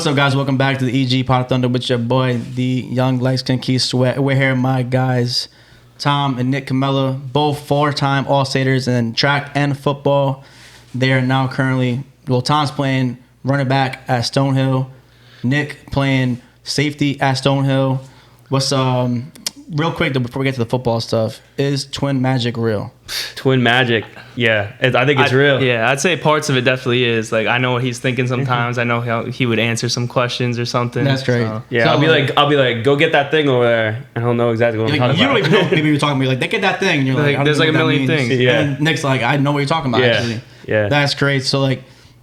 What's up, guys? Welcome back to the EG Pot of Thunder with your boy, the young light-skinned Keith Sweat. We're here, my guys, Tom and Nic Comella, both four-time All-Staters in track and football. They are now currently, Tom's playing running back at Stonehill, Nic playing safety at Stonehill. What's real quick though, before we get to the football stuff, is twin magic real? Twin magic, yeah. I think it's real. Yeah, I'd say parts of it definitely is. Like, I know what he's thinking sometimes. I know how he would answer some questions or something. That's great. So. Yeah, so, I'll be like, go get that thing over there, and he'll know exactly what I'm talking about. You don't even know. Maybe you're talking about. You're like, they get that thing. And you're like, there's like a million things. Yeah. And Nick's like, I know what you're talking about. Actually. Yeah. That's great. So like,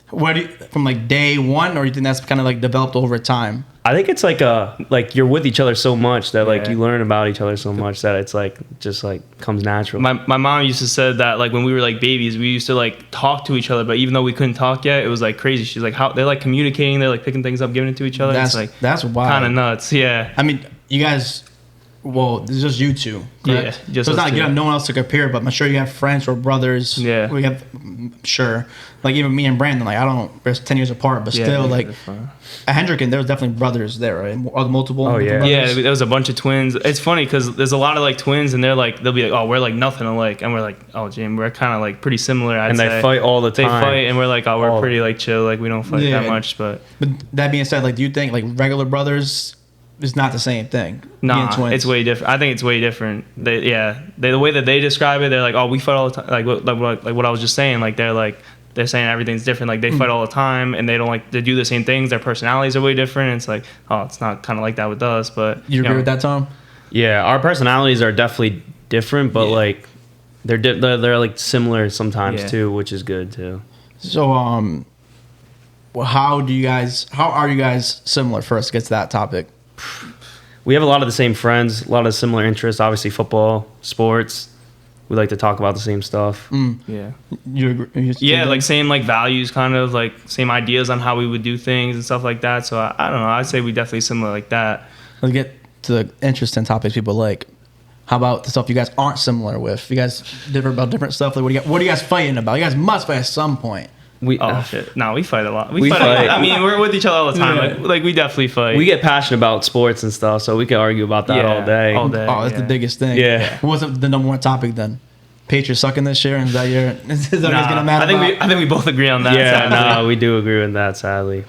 what do you, from like day one, or you think that's kind of like developed over time? I think it's like you're with each other so much that like you learn about each other so much that it's like just like comes natural. My mom used to say that like when we were like babies, we used to like talk to each other, but even though we couldn't talk yet, it was like crazy. She's like, how they're like communicating, they're like picking things up, giving it to each other. That's it's like that's wild. Kind of nuts. Yeah. I mean, you guys. Well, it's just you two, correct? Yeah, just so it's not like two. you have no one else to compare, but I'm sure you have friends or brothers. Yeah. We have, sure. Like even me and Brandon, like I don't, we're 10 years apart, but still like at Hendricken, there was definitely brothers there, right? Multiple. Oh, yeah. Yeah, there was a bunch of twins. It's funny because there's a lot of like twins and they'll be like, oh, we're like nothing alike. And we're like, oh, Jim, we're kind of like pretty similar. I'd say. They fight all the time. They fight and we're like, oh, we're pretty like chill. Like we don't fight that much. But that being said, like, do you think like regular brothers is not the same thing? Nah, it's way different. I think it's way different. The way that they describe it, they're like, oh, we fight all the time. Like what I was just saying. Like they're saying everything's different. Like they fight all the time, and they don't like to do the same things. Their personalities are way different. It's like, oh, it's not kind of like that with us. But you agree with that, Tom? Yeah, our personalities are definitely different, but like they're like similar sometimes too, which is good too. So well, how are you guys similar? First, get to that topic. We have a lot of the same friends, a lot of similar interests. Obviously, football, sports. We like to talk about the same stuff. Yeah. You agree? Yeah, like same like values, kind of like same ideas on how we would do things and stuff like that. So I don't know. I'd say we definitely similar like that. Let's get to the interesting topics people like. How about the stuff you guys aren't similar with? You guys differ about different stuff. Like what are you guys fighting about? You guys must fight at some point. Shit. No, we fight a lot. We fight. A lot. I mean, we're with each other all the time. Yeah. Like we definitely fight. We get passionate about sports and stuff, so we can argue about that all day. Oh, that's the biggest thing. Yeah. What was the number one topic then? Patriots sucking this year, and is that what he's getting mad about? I think we both agree on that. Yeah, we do agree with that. Sadly,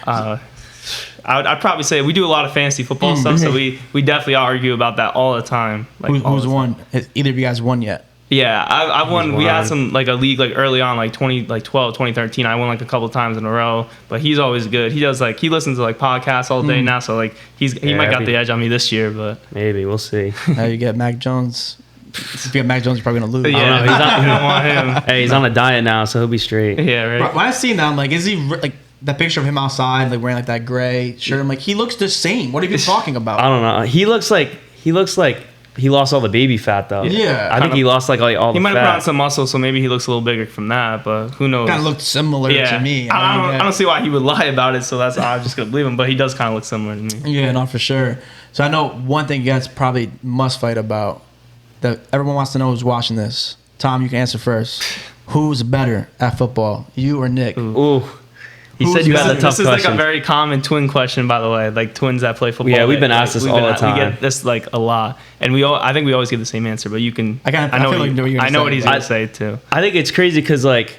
I'd probably say we do a lot of fantasy football stuff, so we definitely argue about that all the time. Like who's won? Has either of you guys won yet? Yeah, I won. We had some like a league like early on, like 2013. I won like a couple times in a row. But he's always good. He listens to like podcasts all day now. So like he might got the edge on me this year, but maybe we'll see. How you get Mac Jones? If you get Mac Jones, you're probably gonna lose. Yeah, I don't want him. Hey, he's on a diet now, so he'll be straight. Yeah, right. When I see that, I'm like, is he like that picture of him outside, like wearing like that gray shirt? I'm like, he looks the same. What are you talking about? I don't know. He looks like he lost all the baby fat though. Yeah, I think he lost like all the fat. He might have put on some muscle, so maybe he looks a little bigger from that. But who knows? Kind of looked similar to me. I don't see why he would lie about it. So I'm just gonna believe him. But he does kind of look similar to me. Yeah, not for sure. So I know one thing you guys probably must fight about that everyone wants to know who's watching this. Tom, you can answer first. Who's better at football, you or Nic? Ooh. He said you had a tough question. This is like a very common twin question, by the way. Like twins that play football. Yeah, we've been asked this all the time. We get this like a lot, and I think we always give the same answer. But you can. I know what he's gonna say too. I think it's crazy because like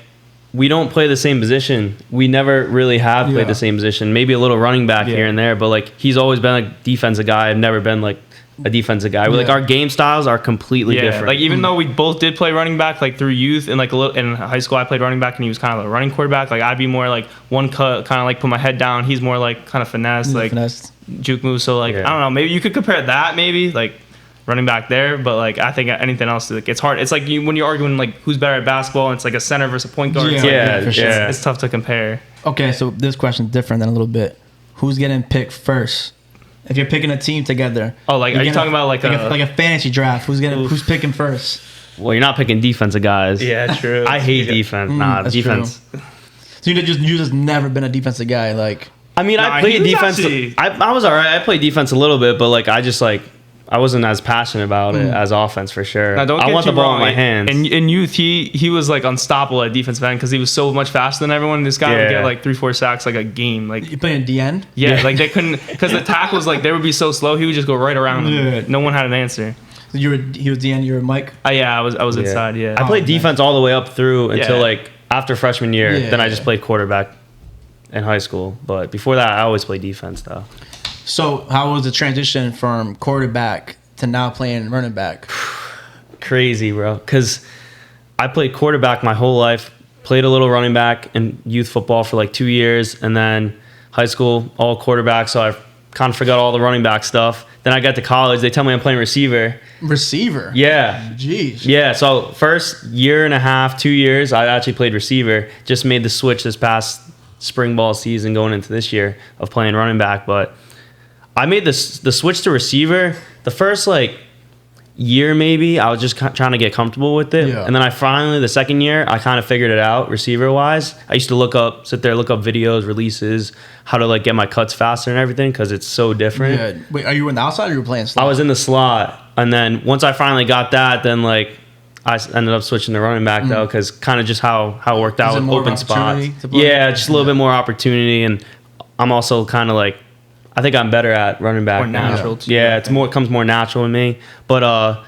we don't play the same position. We never really have played the same position. Maybe a little running back here and there, but like he's always been a defensive guy. I've never been like a defensive guy. Like our game styles are completely different. Like even though we both did play running back like through youth and like a little in high school I played running back and he was kind of a running quarterback. Like I'd be more like one cut, kind of like put my head down. He's more like kind of finesse, like juke moves. So like I don't know, maybe you could compare that maybe like running back there, but like I think anything else like it's hard. It's like when you're arguing like who's better at basketball and it's like a center versus a point guard. It's tough to compare. Okay, so this question's different than a little bit. Who's getting picked first? If you're picking a team together. Oh, like are you talking about like a fantasy draft? Who's picking first? Well, you're not picking defensive guys. Yeah, true. I hate defense. Defense. True. So you just never been a defensive guy, like. I mean, I played defense. I was alright. I played defense a little bit, but like I I wasn't as passionate about it as offense for sure. Now, I want the ball in my hands. In youth, he was like unstoppable at defensive end because he was so much faster than everyone. This guy would get like 3-4 sacks like a game. Like you playing D end? Yeah, like they couldn't because the tackles like they would be so slow. He would just go right around them. Yeah. No one had an answer. He was D end. You were Mike. Yeah, I was inside. Yeah, I played defense all the way up through until like after freshman year. Yeah. Then I just played quarterback in high school. But before that, I always played defense though. So how was the transition from quarterback to now playing running back? Crazy, bro. Because I played quarterback my whole life. Played a little running back in youth football for like 2 years, and then high school all quarterback. So I kind of forgot all the running back stuff. Then I got to college. They tell me I'm playing receiver. Receiver? Yeah. Jeez. Yeah. So first year and a half, 2 years, I actually played receiver. Just made the switch this past spring ball season going into this year of playing running back, but I made the switch to receiver the first like year maybe. I was just trying to get comfortable with it, and then I finally the second year I kind of figured it out receiver wise. I used to look up videos, releases, how to like get my cuts faster and everything because it's so different. Yeah. Wait, are you in the outside or you were playing slot? I was in the slot, and then once I finally got that, then like I ended up switching to running back though because kind of just how it worked out with open spots. Yeah, just a little bit more opportunity, and I'm also kind of like. I think I'm better at running back now. Natural yeah, it comes more natural in me. But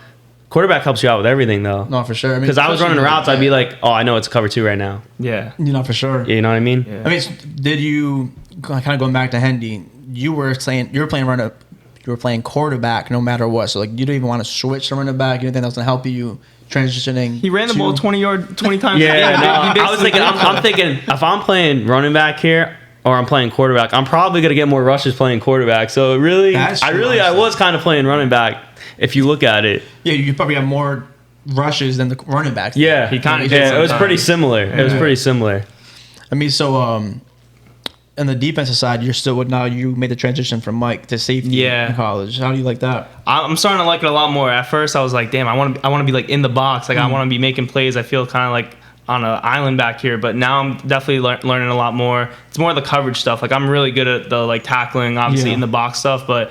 quarterback helps you out with everything, though. No, for sure. Because I was running routes, I'd be like, "Oh, I know it's cover 2 right now." Yeah, for sure. You know what I mean? Yeah. I mean, did you kind of going back to Hendi? You were playing quarterback no matter what. So like, you didn't even want to switch to running back. You didn't think that was gonna help you transitioning. He ran the ball 20 times. Yeah, no, I was thinking. I'm thinking if I'm playing running back here. Or I'm playing quarterback. I'm probably gonna get more rushes playing quarterback. So I was kind of playing running back. If you look at it, yeah, you probably have more rushes than the running backs. Yeah, he kind of. Yeah, it was pretty similar. It was pretty similar. I mean, so on the defensive side, you made the transition from Mike to safety in college. How do you like that? I'm starting to like it a lot more. At first, I was like, damn, I want to be like in the box. Like I want to be making plays. I feel kind of like on an island back here, but now I'm definitely learning a lot more. It's more the coverage stuff. Like I'm really good at the like tackling, obviously in the box stuff, but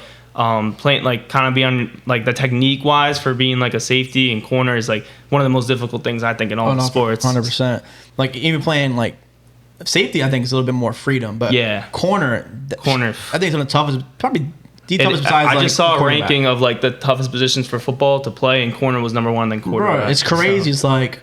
playing like kind of be on like the technique wise for being like a safety and corner is like one of the most difficult things I think in all sports. 100%. Like even playing like safety, I think is a little bit more freedom, but corner, I think it's one of the toughest, probably the toughest besides I just saw a ranking of like the toughest positions for football to play, and corner was number 1, then quarterback. Bro, it's crazy. So. It's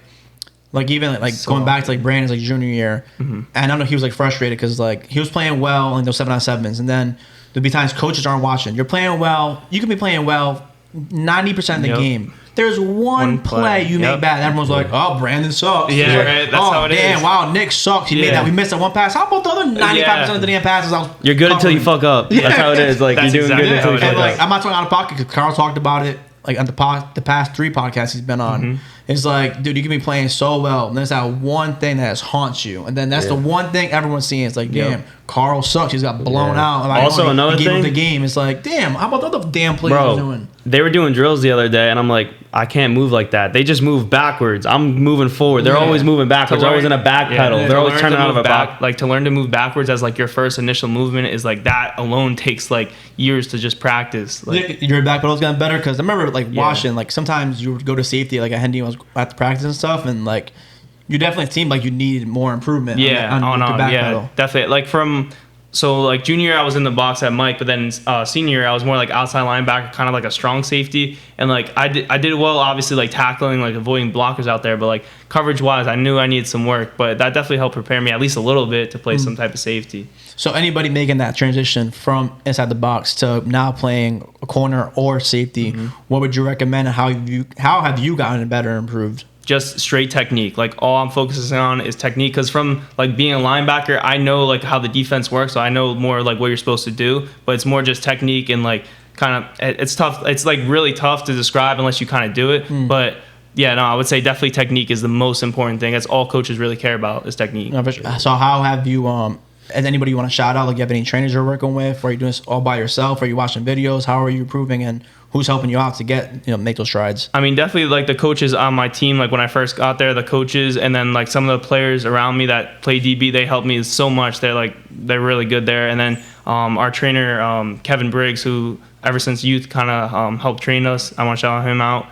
like even like so, going back to like Brandon's like junior year, and I know he was like frustrated because like he was playing well in those 7-on-7s, and then there'd be times coaches aren't watching. You're playing well. You can be playing well 90% of the game. There's one play you make bad. Everyone's like, "Oh, Brandon sucks." Yeah, right. That's how it is. Wow, Nick sucks. He made that. We missed that one pass. How about the other 95% of the damn passes? You're good until you fuck up. That's how it is. Like you're doing good until you fuck up. I'm not talking out of pocket because Carl talked about it. Like on the past 3 podcasts he's been on, it's like, dude, you can be playing so well, and there's that one thing that haunts you, and then that's the one thing everyone's seeing. It's like, damn, Carl sucks. He's got blown out. Like, also, another thing, the game. It's like, damn, how about the other damn players doing? They were doing drills the other day, and I'm like, I can't move like that. They just move backwards. I'm moving forward. They're always moving backwards. They're always in a back pedal. They're always turning out of a back. Like to learn to move backwards as like your first initial movement is like that alone takes like years to just practice. Like your back pedal's gotten better because I remember like watching like sometimes you would go to safety like at Hendi was at the practice and stuff, and like you definitely seemed like you needed more improvement. On the back pedal. Definitely. Like So like junior year I was in the box at Mike, but then senior year I was more like outside linebacker, kind of like a strong safety, and like I did well, obviously like tackling, like avoiding blockers out there, but like coverage wise I knew I needed some work, but that definitely helped prepare me at least a little bit to play some type of safety. So anybody making that transition from inside the box to now playing a corner or safety, what would you recommend, and how have you gotten better and improved? Just straight technique. Like all I'm focusing on is technique, because from like being a linebacker I know like how the defense works, so I know more like what you're supposed to do, but it's more just technique, and like kind of it's tough, it's like really tough to describe unless you kind of do it. But yeah, no, I would say definitely technique is the most important thing. That's all coaches really care about, is technique. So how have you and anybody you want to shout out, like you have any trainers you're working with, or are you doing this all by yourself, or are you watching videos? How are you improving, and who's helping you out to make those strides? I mean, definitely like the coaches on my team. Like when I first got there, the coaches, and then like some of the players around me that play DB, they helped me so much. They're really good there. And then our trainer, Kevin Briggs, who ever since youth kind of helped train us. I want to shout him out.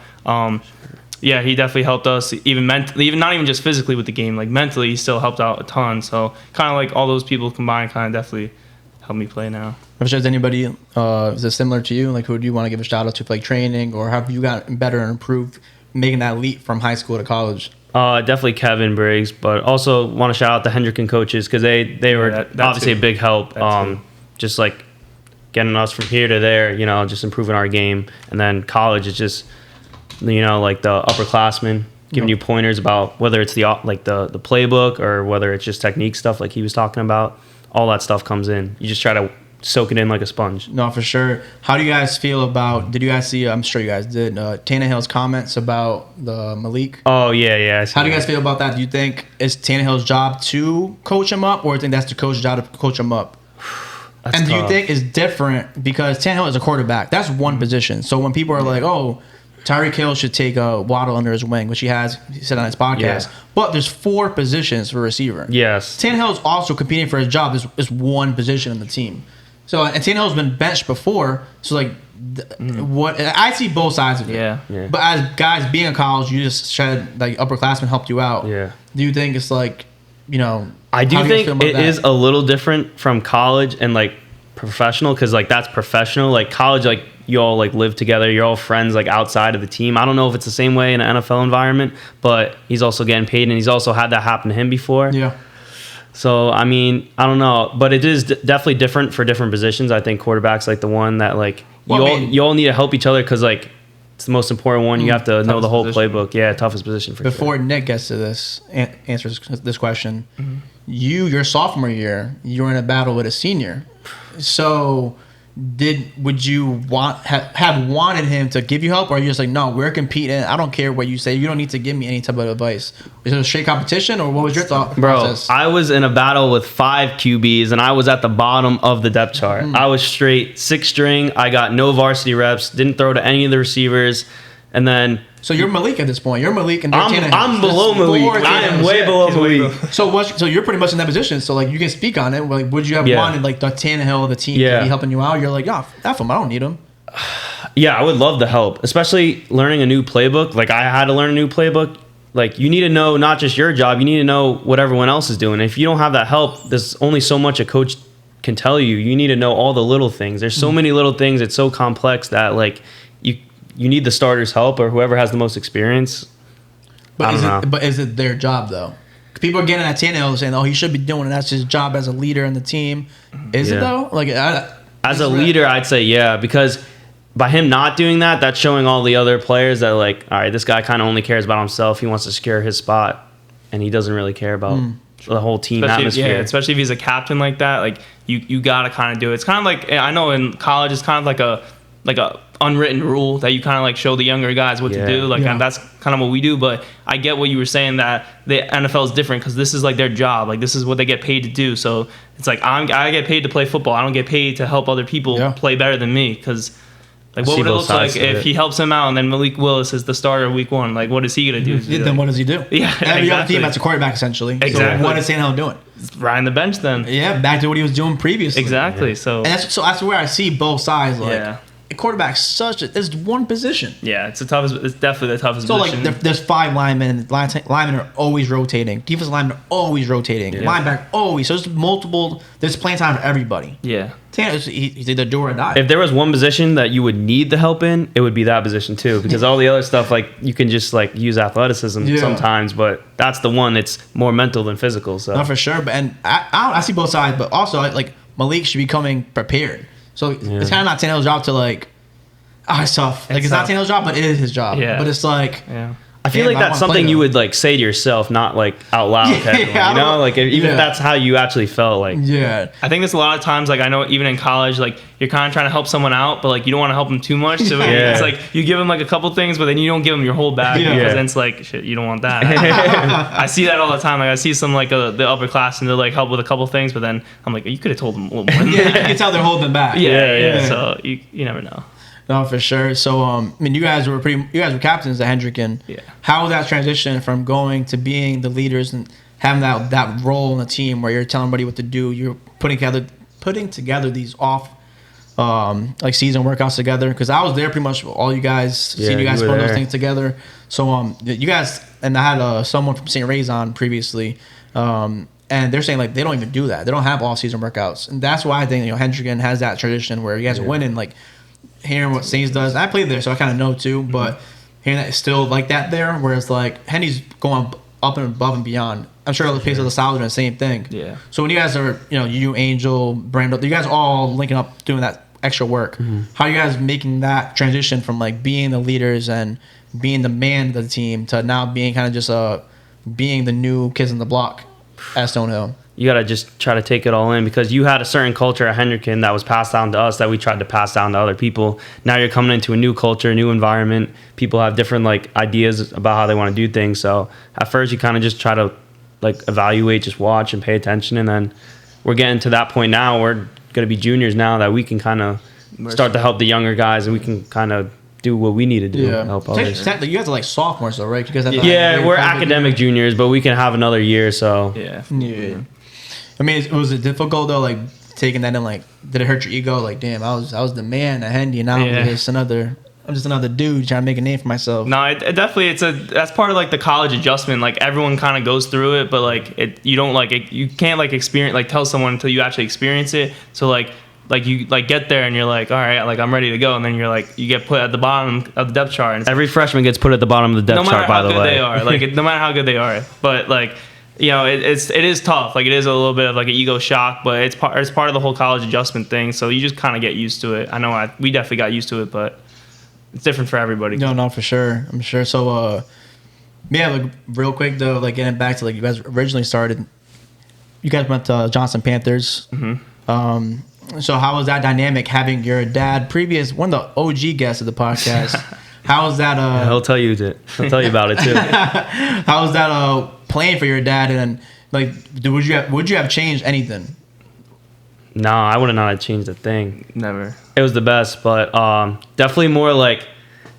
Yeah, he definitely helped us, even mentally, even not even just physically with the game, like mentally, he still helped out a ton. So kind of like all those people combined kind of definitely helped me play now. I'm sure, is anybody, is it similar to you? Like, who do you want to give a shout out to for like training, or have you gotten better and improved making that leap from high school to college? Definitely Kevin Briggs, but also want to shout out the Hendricken coaches because they were obviously a big help. Just like getting us from here to there, you know, just improving our game. And then college is just, you know, like the upperclassmen giving you pointers about whether it's the playbook or whether it's just technique stuff like he was talking about. All that stuff comes in. You just try to soak it in like a sponge. No, for sure. How do you guys feel about, did you guys see, I'm sure you guys did, Tannehill's comments about the Malik? Oh, yeah. How do you guys feel about that? Do you think it's Tannehill's job to coach him up, or do you think that's the coach's job to coach him up? That's and tough. do you think it's different because Tannehill is a quarterback? That's one position. So when people are like, oh, Tyreek Hill should take a Waddle under his wing, which he said on his podcast. Yeah. But there's 4 positions for receiver. Yes. Tannehill is also competing for his job. There's one position in the team. So, and Tannehill's been benched before. So, like, what I see both sides of it. Yeah. But as guys being in college, you just said, like, upperclassmen helped you out. Yeah. Do you think it's like, you know, I do think it is a little different from college and, like, professional, because, like, that's professional. Like, college, like, you all like live together, you're all friends like outside of the team. I don't know if it's the same way in an NFL environment, but he's also getting paid, and he's also had that happen to him before. Yeah. So I mean, I don't know, but it is definitely different for different positions. I think quarterback's like the one that like you all need to help each other, because like it's the most important one. You have to know the whole playbook. Yeah, toughest position for Before sure. Nick gets to this, answers this question, your sophomore year, you were in a battle with a senior. So would you have wanted him to give you help, or are you just like, no, we're competing, I don't care what you say, you don't need to give me any type of advice? Is it a straight competition, or what was your thought process? I was in a battle with 5 QBs, and I was at the bottom of the depth chart. I was straight 6th string. I got no varsity reps, didn't throw to any of the receivers, and then so you're Malik at this point. You're Malik, and I'm below Malik. I am way below Malik. So you're pretty much in that position. So like you can speak on it. Like, would you have wanted like the Tannehill, the team, to be helping you out? You're like, yeah, F him. I don't need him. Yeah, I would love the help, especially learning a new playbook. Like I had to learn a new playbook. Like you need to know not just your job. You need to know what everyone else is doing. If you don't have that help, there's only so much a coach can tell you. You need to know all the little things. There's so many little things. It's so complex that like you need the starter's help or whoever has the most experience. But is it their job though? People are getting at Tannehill saying, "Oh, he should be doing it. That's his job as a leader in the team." Is it though? Like as a leader, I'd say yeah, because by him not doing that, that's showing all the other players that like, all right, this guy kind of only cares about himself. He wants to secure his spot, and he doesn't really care about the whole team atmosphere. Especially if he's a captain like that. Like you gotta kind of do it. It's kind of like, I know in college it's kind of like a unwritten rule that you kind of like show the younger guys what to do. Like that's kind of what we do. But I get what you were saying, that the NFL is different because this is like their job. Like this is what they get paid to do. So it's like I get paid to play football. I don't get paid to help other people play better than me. Because like what would it look like if he helps him out and then Malik Willis is the starter week 1? Like what is he gonna do? Then what does he do? Yeah, every other team has a quarterback essentially. Exactly. So what is Tannehill doing? Riding the bench then. Yeah, back to what he was doing previously. Exactly. So that's where I see both sides. Like, a quarterback's there's one position. Yeah, it's definitely the toughest position. So like there's 5 linemen. Linemen are always rotating. Defensive linemen are always rotating. Linebacker always. So there's playing time for everybody. Yeah. He's either do or die. If there was one position that you would need the help in, it would be that position too, because all the other stuff, like you can just like use athleticism sometimes, but that's the one that's more mental than physical. So no, for sure. But I see both sides, but also like Malik should be coming prepared. So it's kind of not Tannehill's job to like, it's tough. Like it's not Tannehill's job, but it is his job. Yeah. But it's like, I feel like that's something you would like say to yourself, not like out loud. You know, like even if that's how you actually felt. Like, I think there's a lot of times, like I know even in college, like you're kind of trying to help someone out, but like you don't want to help them too much. So it's like you give them like a couple things, but then you don't give them your whole bag because then it's like, shit, you don't want that. I see that all the time. Like I see some like the upper class and they're like help with a couple things, but then I'm like, you could have told them a little more. You can tell they're holding them back. So you never know. No, for sure. So, I mean, you guys were captains at Hendricken. Yeah. How was that transition from going to being the leaders and having that role in the team where you're telling everybody what to do? You're putting together these like season workouts together, because I was there pretty much all you guys, seeing you guys put those things together. So you guys, and I had someone from St. Ray's on previously, and they're saying like they don't even do that. They don't have off season workouts, and that's why I think Hendricken has that tradition where you guys are winning, like hearing what Saints does. I played there, so I kind of know too, but hearing that it's still like that there, whereas like Hendy's going up and above and beyond. I'm sure the pace of the South are the same thing. Yeah. So when you guys are, you, Angel, Brando, you guys all linking up doing that extra work. How are you guys making that transition from like being the leaders and being the man of the team to now being kind of just being the new kids on the block at Stonehill? You got to just try to take it all in, because you had a certain culture at Hendricken that was passed down to us that we tried to pass down to other people. Now you're coming into a new culture, new environment. People have different like ideas about how they want to do things. So at first you kind of just try to like evaluate, just watch and pay attention. And then we're getting to that point now. We're going to be juniors now that we can kind of start to help the younger guys, and we can kind of do what we need to do to help others. You guys are like sophomores though, right? You guys have we're academic juniors, but we can have another year. So yeah. I mean, was it difficult though, like taking that in? Like, did it hurt your ego? Like, damn, I was the man at Hendi, and now I'm just another dude trying to make a name for myself. No, it definitely that's part of like the college adjustment. Like everyone kind of goes through it, but like you don't like it, you can't like experience, like tell someone until you actually experience it. So like you like get there and you're like, all right, like I'm ready to go, and then you're like you get put at the bottom of the depth chart. And every freshman gets put at the bottom of the depth chart. By the way, no matter how good they are, like no matter how good they are, but like. It is tough. Like it is a little bit of like an ego shock, but it's part of the whole college adjustment thing. So you just kind of get used to it. I know we definitely got used to it, but it's different for everybody. No, for sure. I'm sure. So, like real quick though, like getting back to like you guys originally started. You guys went to Johnson Panthers. Mm-hmm. So how was that dynamic having your dad, one of the OG guests of the podcast? How was that? He'll tell you about it too. How was that? Playing for your dad, and like, would you have changed anything? No, I would not have changed a thing. Never. It was the best, but definitely more like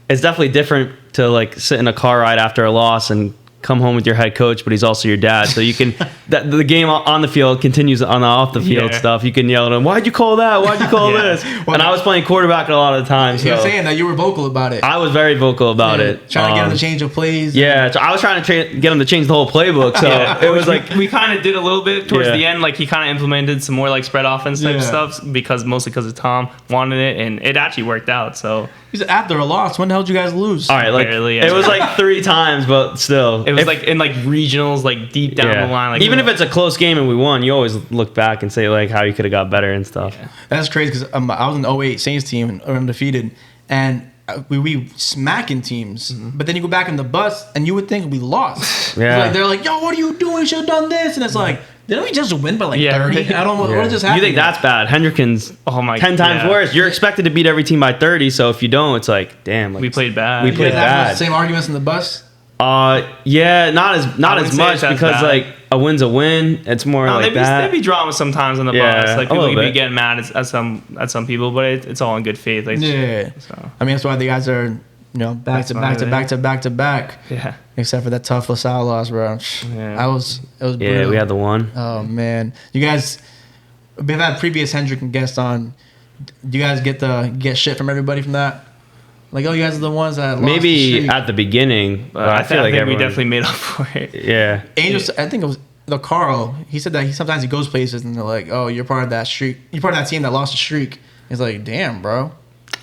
it's definitely different to like sit in a car ride after a loss and come home with your head coach, but he's also your dad. So you can the game on the field continues on the off the field stuff. You can yell at him, "Why'd you call that? Why'd you call this?" Well, and I was playing quarterback a lot of the time. So. You're saying that you were vocal about it. I was very vocal about it. Trying to get him to change the plays. Yeah, so I was trying to get him to change the whole playbook. So it was like we kind of did a little bit towards the end. Like he kind of implemented some more like spread offense type stuff mostly because of Tom wanted it, and it actually worked out. So. He said after a loss, when the hell did you guys lose? All right, like barely, it was like 3 times, but still, it was like in like regionals, like deep down the line. Like even if it's a close game and we won, you always look back and say like how you could have got better and stuff. Yeah. That's crazy because I was in the 08 Saints team, undefeated, and we smacking teams. Mm-hmm. But then you go back in the bus, and you would think we lost. Like they're like, "Yo, what are you doing? You should have done this," and it's like. Didn't we just win by like 30? I don't know what just happened. You think that's bad? Hendricken's 10 times worse. You're expected to beat every team by 30, so if you don't, it's like, damn. Like, we played bad. We played bad. Same arguments in the bus? Yeah, not as much because bad. Like a win's a win. It's more like that. There'd be drama sometimes on the bus. Like people could be getting mad at some people, but it's all in good faith. Like, So. I mean, that's why the guys are back to back. Yeah. Except for that tough LaSalle loss, bro. Yeah. It was brutal. Yeah, we had the one. Oh man, you guys. We've had previous Hendricken guests on. Do you guys get shit from everybody from that? Like, oh, you guys are the ones that lost maybe the streak. at the beginning, but I feel like we definitely made up for it. Yeah. Angel, I think it was Carl. He said that sometimes he goes places and they're like, oh, you're part of that streak. You're part of that team that lost the streak. He's like, damn, bro.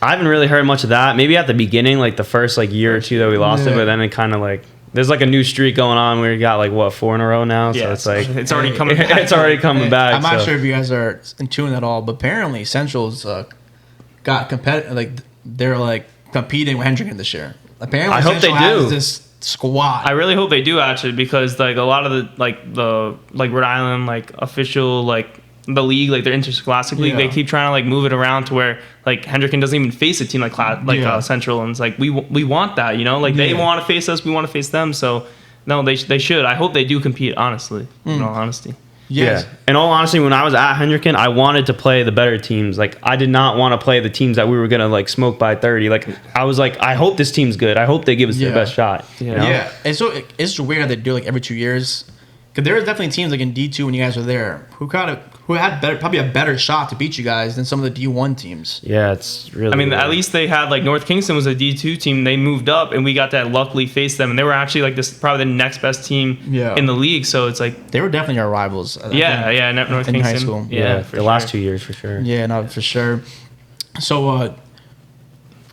I haven't really heard much of that. Maybe at the beginning, like the first like year or two that we lost it, but then it kind of like there's like a new streak going on. We got like 4 in a row now, so it's like it's already coming back. It's already coming back. I'm not sure if you guys are in tune at all, but apparently Central's got competitive. Like they're like competing with Hendricken this year. Apparently, I hope they do. This squad. I really hope they do actually, because like a lot of the Rhode Island like official like. The league, like their interscholastic league, they keep trying to like move it around to where like Hendricken doesn't even face a team like Central, and it's like we want that, like they want to face us, we want to face them. So no, they should. I hope they do compete. Honestly, in all honesty. Yes. Yeah. In all honesty, when I was at Hendricken, I wanted to play the better teams. Like I did not want to play the teams that we were gonna like smoke by 30. Like I was like, I hope this team's good. I hope they give us their best shot. Yeah. And so it's weird how they do like every 2 years. Because there was definitely teams like in D2 when you guys were there who had probably a better shot to beat you guys than some of the D1 teams. Yeah, it's really. I mean, at least they had like North Kingston was a D2 team. They moved up, and we got to luckily face them, and they were actually like probably the next best team in the league. So it's like they were definitely our rivals. North Kingston. High school. Yeah, the last 2 years for sure. Yeah, no, for sure. So,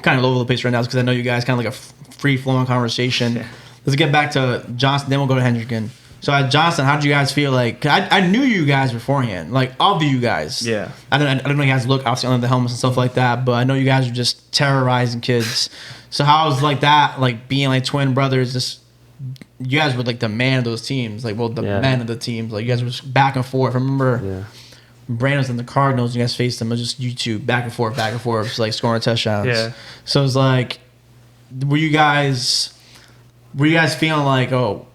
kind of all over the place right now because I know you guys kind of like a free flowing conversation. Yeah. Let's get back to Johnson, then we'll go to Hendricken. So at Johnson, how did you guys feel like? 'Cause I knew you guys beforehand, like of you guys. Yeah. I don't know you guys look obviously under the helmets and stuff like that, but I know you guys are just terrorizing kids. So how was like that, like being like twin brothers? Just you guys were like the man of those teams, like men of the teams. Like you guys were just back and forth. I remember Brandon's in the Cardinals. You guys faced them. It was just you two back and forth, just like scoring touchdowns. Yeah. So it was like, were you guys feeling like, oh,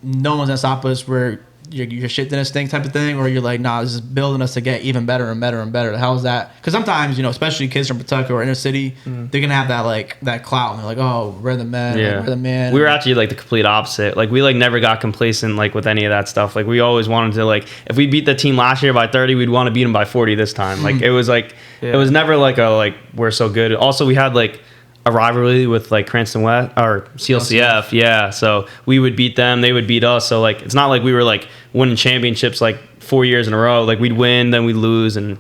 no one's gonna stop us? Where you're shit in this thing type of thing, or you're like, nah, this is building us to get even better and better and better. How's that? Because sometimes, especially kids from Pawtucket or inner city, they're gonna have that clout. And they're like, oh, we're the men. Yeah. Like, we're the man. We were actually like the complete opposite. Like we like never got complacent like with any of that stuff. Like we always wanted to like if we beat the team last year by 30, we'd want to beat them by 40 this time. Like it was like it was never like we're so good. Also, we had like a rivalry with like Cranston West or CLCF, yeah. So we would beat them, they would beat us. So like it's not like we were like winning championships like 4 years in a row. Like we'd win, then we'd lose, and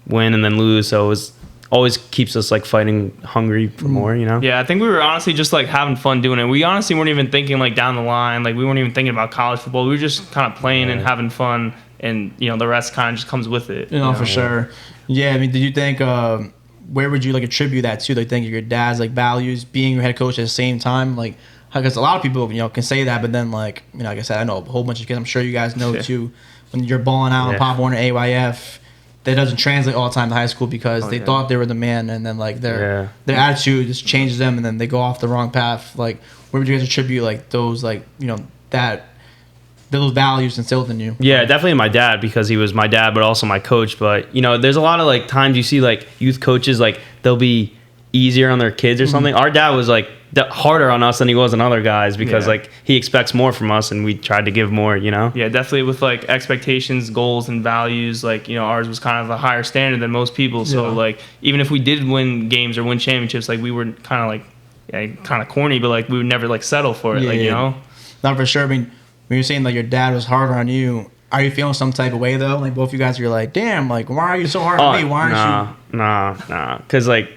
win and then lose. So it was always keeps us like fighting hungry for more, Yeah, I think we were honestly just like having fun doing it. We honestly weren't even thinking like down the line. Like we weren't even thinking about college football. We were just kind of playing and having fun, and the rest kind of just comes with it. For sure. Yeah, I mean, did you think? Where would you like attribute that to? Like, think of your dad's like values, being your head coach at the same time, like, because a lot of people can say that, but then like like I said, I know a whole bunch of kids. I'm sure you guys know too. When you're balling out in Pop Warner AYF, that doesn't translate all the time to high school because they thought they were the man, and then like their attitude just changes them, and then they go off the wrong path. Like, where would you guys attribute like those like that? Those values instilled in you? Yeah, definitely my dad, because he was my dad, but also my coach. But there's a lot of like times you see like youth coaches like they'll be easier on their kids or something. Our dad was like harder on us than he was on other guys because like he expects more from us, and we tried to give more. Yeah, definitely with like expectations, goals, and values. Like ours was kind of a higher standard than most people. So like even if we did win games or win championships, like we were kind of like kind of corny, but like we would never like settle for it. Not for sure. I mean, when you're saying like your dad was harder on you, are you feeling some type of way though? Like both of you guys are like, damn, like why are you so hard on me? Why aren't you? Nah. Because like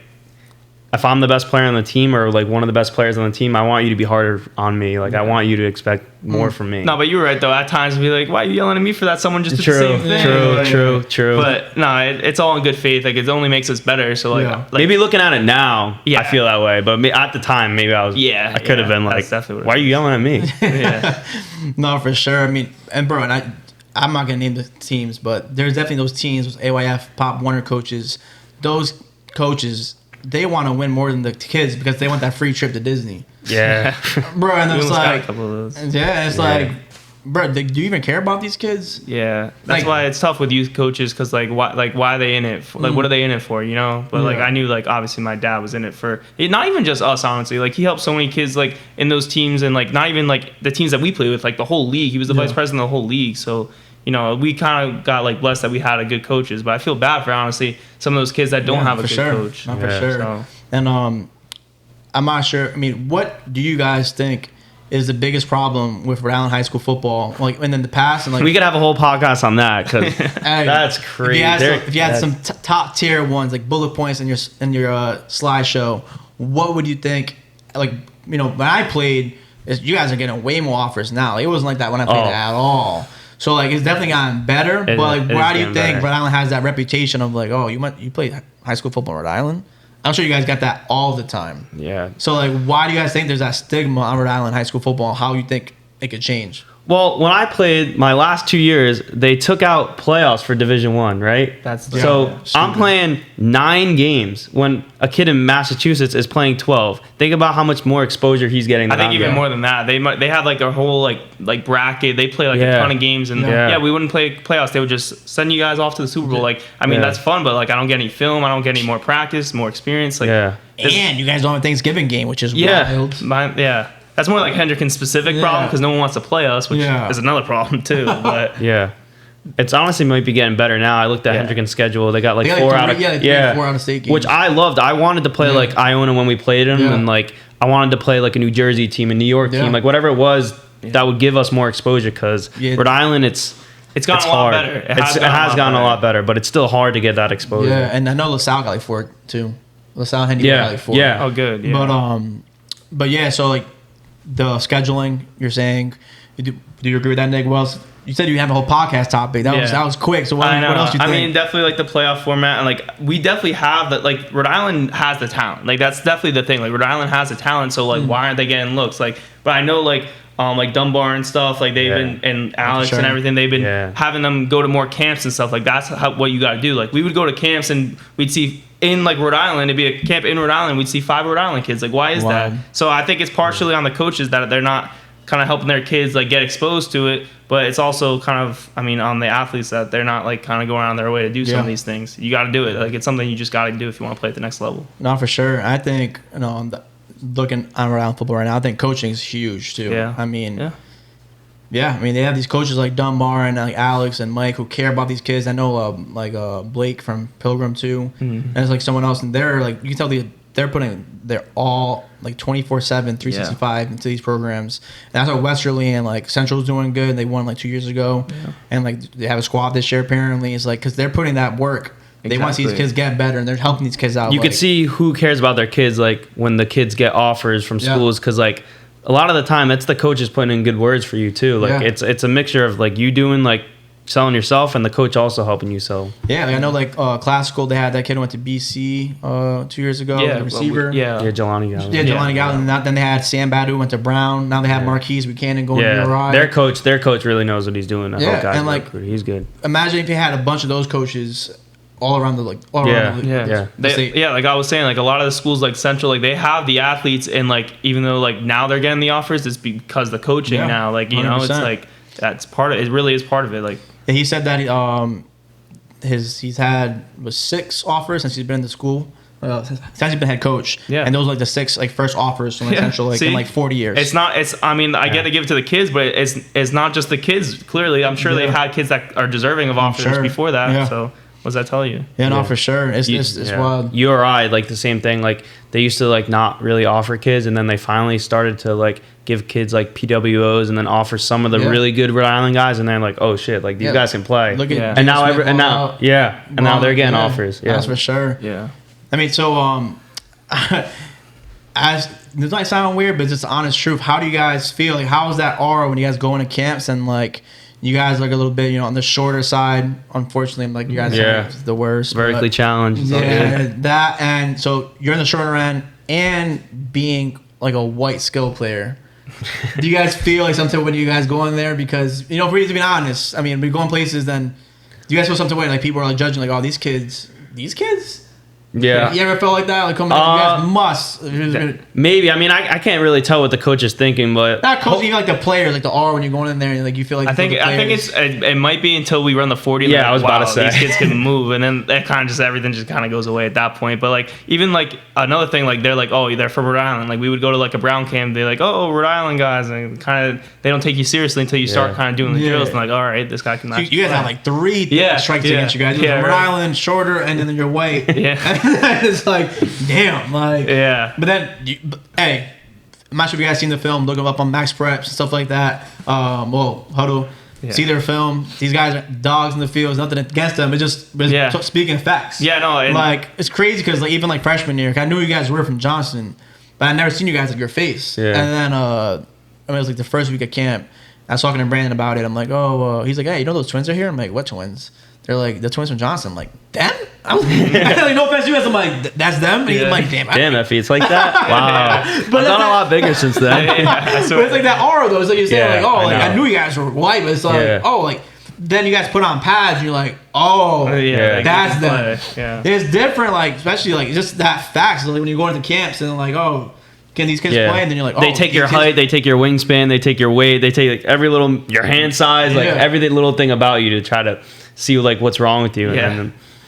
if I'm the best player on the team or like one of the best players on the team, I want you to be harder on me. Like I want you to expect more from me. No, but you were right though. At times, be like, "Why are you yelling at me for that?" Someone just did the same thing. True. But no, it's all in good faith. Like it only makes us better. So like maybe looking at it now, I feel that way. But at the time, maybe I was. I could have been like, "Why are you yelling at me?" No, for sure. I mean, and bro, and I'm not gonna name the teams, but there's definitely those teams with AYF Pop Warner coaches. Those coaches, they want to win more than the kids because they want that free trip to Disney. Yeah. Bro, and it's like, like, bro, do you even care about these kids? Yeah. That's why it's tough with youth coaches because, like, why are they in it? Like, what are they in it for, But, like, I knew, like, obviously my dad was in it for, not even just us, honestly. Like, he helped so many kids, like, in those teams and, like, not even, like, the teams that we play with, like, the whole league. He was the vice president of the whole league, so... we kind of got like blessed that we had a good coaches, but I feel bad for honestly some of those kids that don't have a good coach. Not for sure. So. And I'm not sure. I mean, what do you guys think is the biggest problem with Rhode Island high school football? Like, and in the past, and like we could have a whole podcast on that because that's crazy. If you had some top tier ones like bullet points in your slideshow, what would you think? Like, when I played, you guys are getting way more offers now. Like, it wasn't like that when I played at all. So, like, it's definitely gotten better. But, like, why do you think Rhode Island has that reputation of, like, oh, you played high school football in Rhode Island? I'm sure you guys got that all the time. Yeah. So, like, why do you guys think there's that stigma on Rhode Island high school football? How you think it could change? Well, when I played my last 2 years, they took out playoffs for Division I, right? I'm playing 9 games when a kid in Massachusetts is playing 12. Think about how much more exposure he's getting. I think even more than that. They had like a whole like bracket. They play like a ton of games, and we wouldn't play playoffs. They would just send you guys off to the Super Bowl. Like, I mean, that's fun, but like I don't get any film. I don't get any more practice, more experience. Like, and you guys don't have a Thanksgiving game, which is wild. That's more like Hendricken specific problem because no one wants to play us, which is another problem too. But it's honestly might be getting better now. I looked at Hendricken's schedule. They got like 4 out of state games, which I loved. I wanted to play like Iona when we played them, and like I wanted to play like a New Jersey team, a New York team, like whatever it was that would give us more exposure. Because Rhode Island, it's gotten a lot better. It has gotten a lot better, but it's still hard to get that exposure. Yeah, and I know LaSalle got like 4 too. LaSalle Hendi got like 4. Yeah. Oh, good. Yeah. But yeah, so like the scheduling, you're saying, do you agree with that, Nick? Well, you said you have a whole podcast topic. That was quick. So what else you think? I mean, definitely like the playoff format, and like we definitely have that. Like Rhode Island has the talent. Like that's definitely the thing. Like Rhode Island has the talent. So like, why aren't they getting looks? Like, but I know like Dunbar and stuff. Like they've been and Alex and everything. They've been having them go to more camps and stuff. Like that's what you got to do. Like we would go to camps and we'd see in like Rhode Island. It'd be a camp in Rhode Island. We'd see 5 Rhode Island kids. Like why is that? So I think it's partially on the coaches that they're not kind of helping their kids like get exposed to it, but it's also kind of on the athletes that they're not like kind of going on their way to do some of these things. You got to do it. Like it's something you just got to do if you want to play at the next level. No, for sure. I think looking around football right now, I think coaching is huge too. I mean, they have these coaches like Dunbar and like Alex and Mike who care about these kids. I know Blake from Pilgrim too, and there's like someone else, and they're like you can tell they're all like 24/7, 365 into these programs. And that's what Westerly and like Central's doing good. They won like 2 years ago, and like they have a squad this year apparently. It's like because they're putting that work. They want to see these kids get better, and they're helping these kids out. You could see who cares about their kids like when the kids get offers from schools because like a lot of the time it's the coaches putting in good words for you too. Like it's a mixture of like you doing like selling yourself and the coach also helping you sell. Yeah, like I know like classical they had that kid who went to BC 2 years ago, the receiver. Jelani Gallen. Jelani Gallen. And then they had Sam Badu who went to Brown. Now they have Marquise Buchanan going to URI. Their coach really knows what he's doing. And like he's good. Imagine if you had a bunch of those coaches all around the league. Like I was saying, like a lot of the schools like Central, like they have the athletes, and like even though like now they're getting the offers, it's because the coaching now. Like you 100%. Know, it's like that's part of it. It really is part of it. Like he said that he's had 6 offers since he's been in the school. Since he's been head coach, and those are like the 6 like first offers from Central in like 40 years. It's not. I get to give it to the kids, but it's not just the kids. Clearly, I'm sure they've had kids that are deserving of offers before that. So. What does that tell you? Yeah, no, for sure. It's wild. URI, like the same thing. Like they used to like not really offer kids, and then they finally started to like give kids like PWOs, and then offer some of the really good Rhode Island guys, and they're like, oh shit, like these guys can play. Look at and now now they're getting offers. Yeah, that's for sure. Yeah. I mean, so as this might sound weird, but it's just the honest truth. How do you guys feel? Like, how is that aura when you guys go into camps and like? You guys look a little bit, on the shorter side. Unfortunately, I'm like you guys are the worst. Vertically challenged. Yeah, that and so you're in the shorter end and being like a white skill player. Do you guys feel like something when you guys go in there? Because for you to be honest, I mean, we go in places, then do you guys feel something way like people are like judging like, oh, these kids. Yeah. You ever felt like that? Like, you guys must. Maybe. I mean, I can't really tell what the coach is thinking, but not coach, even like the players, like the R when you're going in there, and like you feel like. I think it might be until we run the 40. Yeah, I was about to say these kids can move, and then that kind of just everything just kind of goes away at that point. But like even like another thing, like they're like, oh, they're from Rhode Island. Like we would go to like a Brown camp, they're like, oh, Rhode Island guys, and kind of they don't take you seriously until you start kind of doing the drills, and like, all right, this guy can. So you guys have like 3 strikes against you guys. Rhode Island, shorter, and then you're white. Yeah, it's like. Damn, like But then, hey, I'm not sure if you guys seen the film. Look them up on Max Preps and stuff like that. Huddle. See their film. These guys are dogs in the field. There's nothing against them. It's just speaking facts. Yeah, no, like it's crazy because like even like freshman year, I knew you guys were from Johnson, but I never seen you guys like your face. Yeah. And then it was like the first week of camp. I was talking to Brandon about it. I'm like, he's like, hey, you know those twins are here? I'm like, what twins? They're like, the twins from Johnson. I'm like, them? I was like, no offense to you guys. I'm like, that's them? And I'm like, damn. Effie, it's like that? Wow. But I've done a lot bigger since then. But it's like that aura, though. It's like you're saying, I knew you guys were white, but it's like, then you guys put on pads, and you're like, that's them. Yeah. It's different, like, especially, like, just that fact. So, like, when you go into camps, and like, can these kids play? And then you're like, they take your height, they take your wingspan, they take your weight, they take like every little, your hand size, like every little thing about you to try to see like what's wrong with you.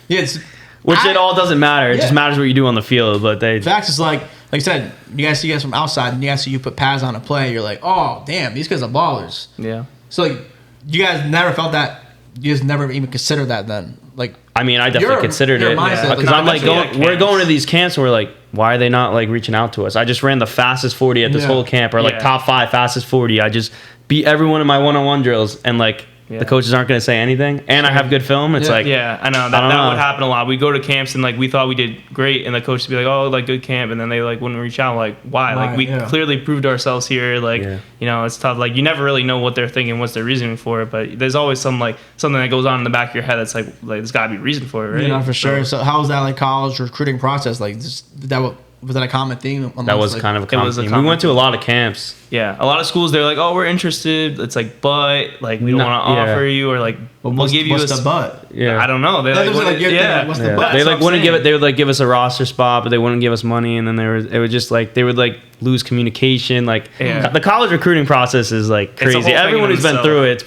Which it all doesn't matter. It just matters what you do on the field. But facts is like like I said, you guys see guys from outside, and you guys see you put pads on a play. You're like, oh damn, these guys are ballers. Yeah. So like, you guys never felt that. You just never even considered that then. Like, I mean, I definitely considered it because like, I'm like, we're going to these camps and we're like, why are they not like reaching out to us? I just ran the fastest 40 at this whole camp, or like top 5 fastest 40. I just beat everyone in my one-on-one drills, and like the coaches aren't going to say anything, and I have good film. It's like, I know that would happen a lot. We go to camps and like we thought we did great, and the coach would be like, oh, like good camp, and then they like wouldn't reach out. Like, why? Like we clearly proved ourselves here. Like you know, it's tough. Like you never really know what they're thinking, what's their reasoning for it, but there's always some like something that goes on in the back of your head that's like there's got to be a reason for it, right? Yeah, for sure. So how was that like college recruiting process? Like was that a common theme? That was like, kind of a common theme. We went to a lot of camps. Yeah, a lot of schools, they're like, oh, we're interested. It's like, but like we don't want to offer you, or like we'll give you what's the but? Yeah, I don't know. They like, what's the but? They like wouldn't give it. They would like give us a roster spot, but they wouldn't give us money, and then it would just like they would like lose communication. Like the college recruiting process is like crazy. Everyone who's been through it,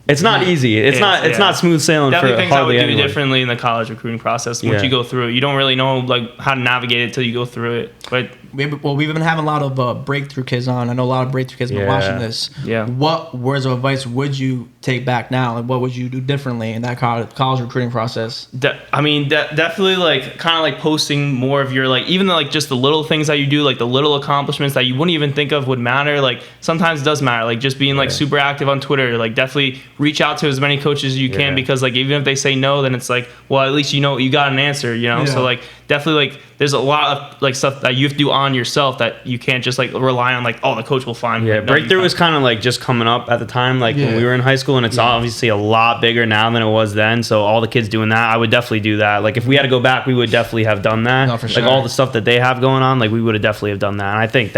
it's not easy. It's not smooth sailing definitely for things hardly I would do anyone. differently in the college recruiting process. Once you go through it, you don't really know like how to navigate it until you go through it. But we've been having a lot of breakthrough kids on. I know a lot of breakthrough kids have been watching this. Yeah. What words of advice would you take back now? Like, what would you do differently in that college recruiting process? Definitely like kind of like posting more of your like even like just the little things that you do, like the little accomplishments that you wouldn't even think of would matter. Like sometimes it does matter. Like just being like super active on Twitter. Like definitely reach out to as many coaches as you can, because like even if they say no, then it's like, well, at least you know you got an answer, you know. So like definitely like there's a lot of like stuff that you have to do on yourself that you can't just like rely on like, oh, the coach will find me. Like, breakthrough was kind of like just coming up at the time, like when we were in high school, and it's obviously a lot bigger now than it was then. So all the kids doing that, I would definitely do that. Like if we had to go back, we would definitely have done that. No, for sure. Like all the stuff that they have going on, like we would have definitely have done that. And I think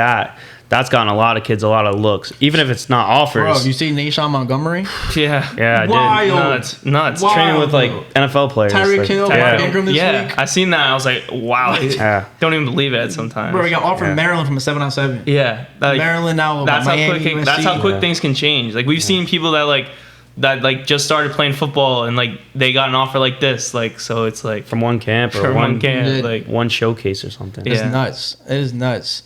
that's gotten a lot of kids a lot of looks, even if it's not offers. Bro, you see Nashawn Montgomery? Yeah, I did. Nuts. Wild, training with like NFL players. Tyreek Hill, Mark Ingram this week. I seen that. I was like, wow. Don't even believe it sometimes. Bro, we got offered Maryland from a 7-on-7. Yeah. Like, Maryland now. That's how quick things can change. Like we've seen people that just started playing football and like they got an offer like this, like so it's like from one camp or like one showcase or something. It's nuts. It is nuts.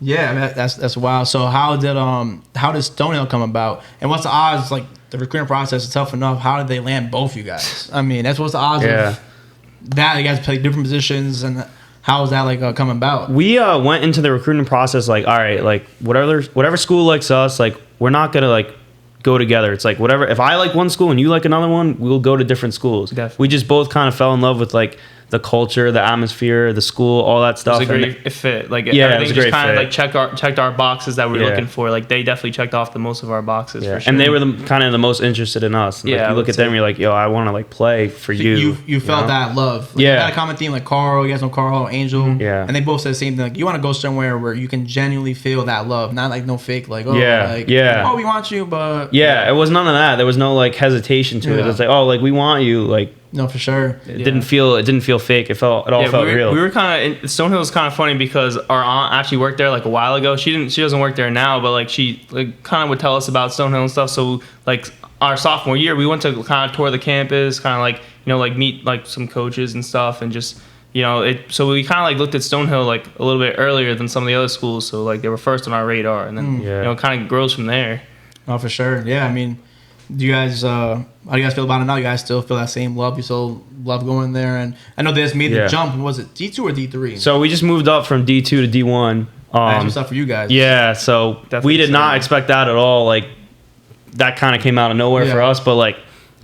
Yeah, I mean, that's wild. So how did Stonehill come about, and what's the odds? Like the recruiting process is tough enough. How did they land both you guys? I mean, what's the odds of that? You guys play different positions, and how was that like coming about? We went into the recruiting process like, all right, like whatever school likes us, like we're not gonna like go together. It's like whatever. If I like one school and you like another one, we'll go to different schools. Definitely. We just both kind of fell in love with like the culture, the atmosphere, the school, all that stuff. It was a great fit. Like everything just kind of like checked our boxes that we were looking for. Like they definitely checked off the most of our boxes. For sure. And they were kind of the most interested in us. And, like, you look at them, and you're like, yo, I want to like play for you. You felt that love. Like, you had a common theme like Carl. You guys know Carl, Angel. And they both said the same thing. Like you want to go somewhere where you can genuinely feel that love, not like no fake. Like oh we want you, but it was none of that. There was no like hesitation to it. It was like oh like we want you like. No, for sure. It didn't feel fake. It all felt real. We were kind of Stonehill was kind of funny because our aunt actually worked there like a while ago. She doesn't work there now, but like she like kind of would tell us about Stonehill and stuff. So like our sophomore year, we went to kind of tour the campus, kind of like like meet like some coaches and stuff, and just so we kind of like looked at Stonehill like a little bit earlier than some of the other schools. So like they were first on our radar, and then it kind of grows from there. Oh, for sure. Yeah, I mean. Do you guys, how do you guys feel about it now? You guys still feel that same love? You still love going there? And I know they just made the jump. Was it D2 or D3? So we just moved up from D2 to D1. That's stuff for you guys. Yeah, so definitely we did not expect that at all. Like, that kind of came out of nowhere for us, but like,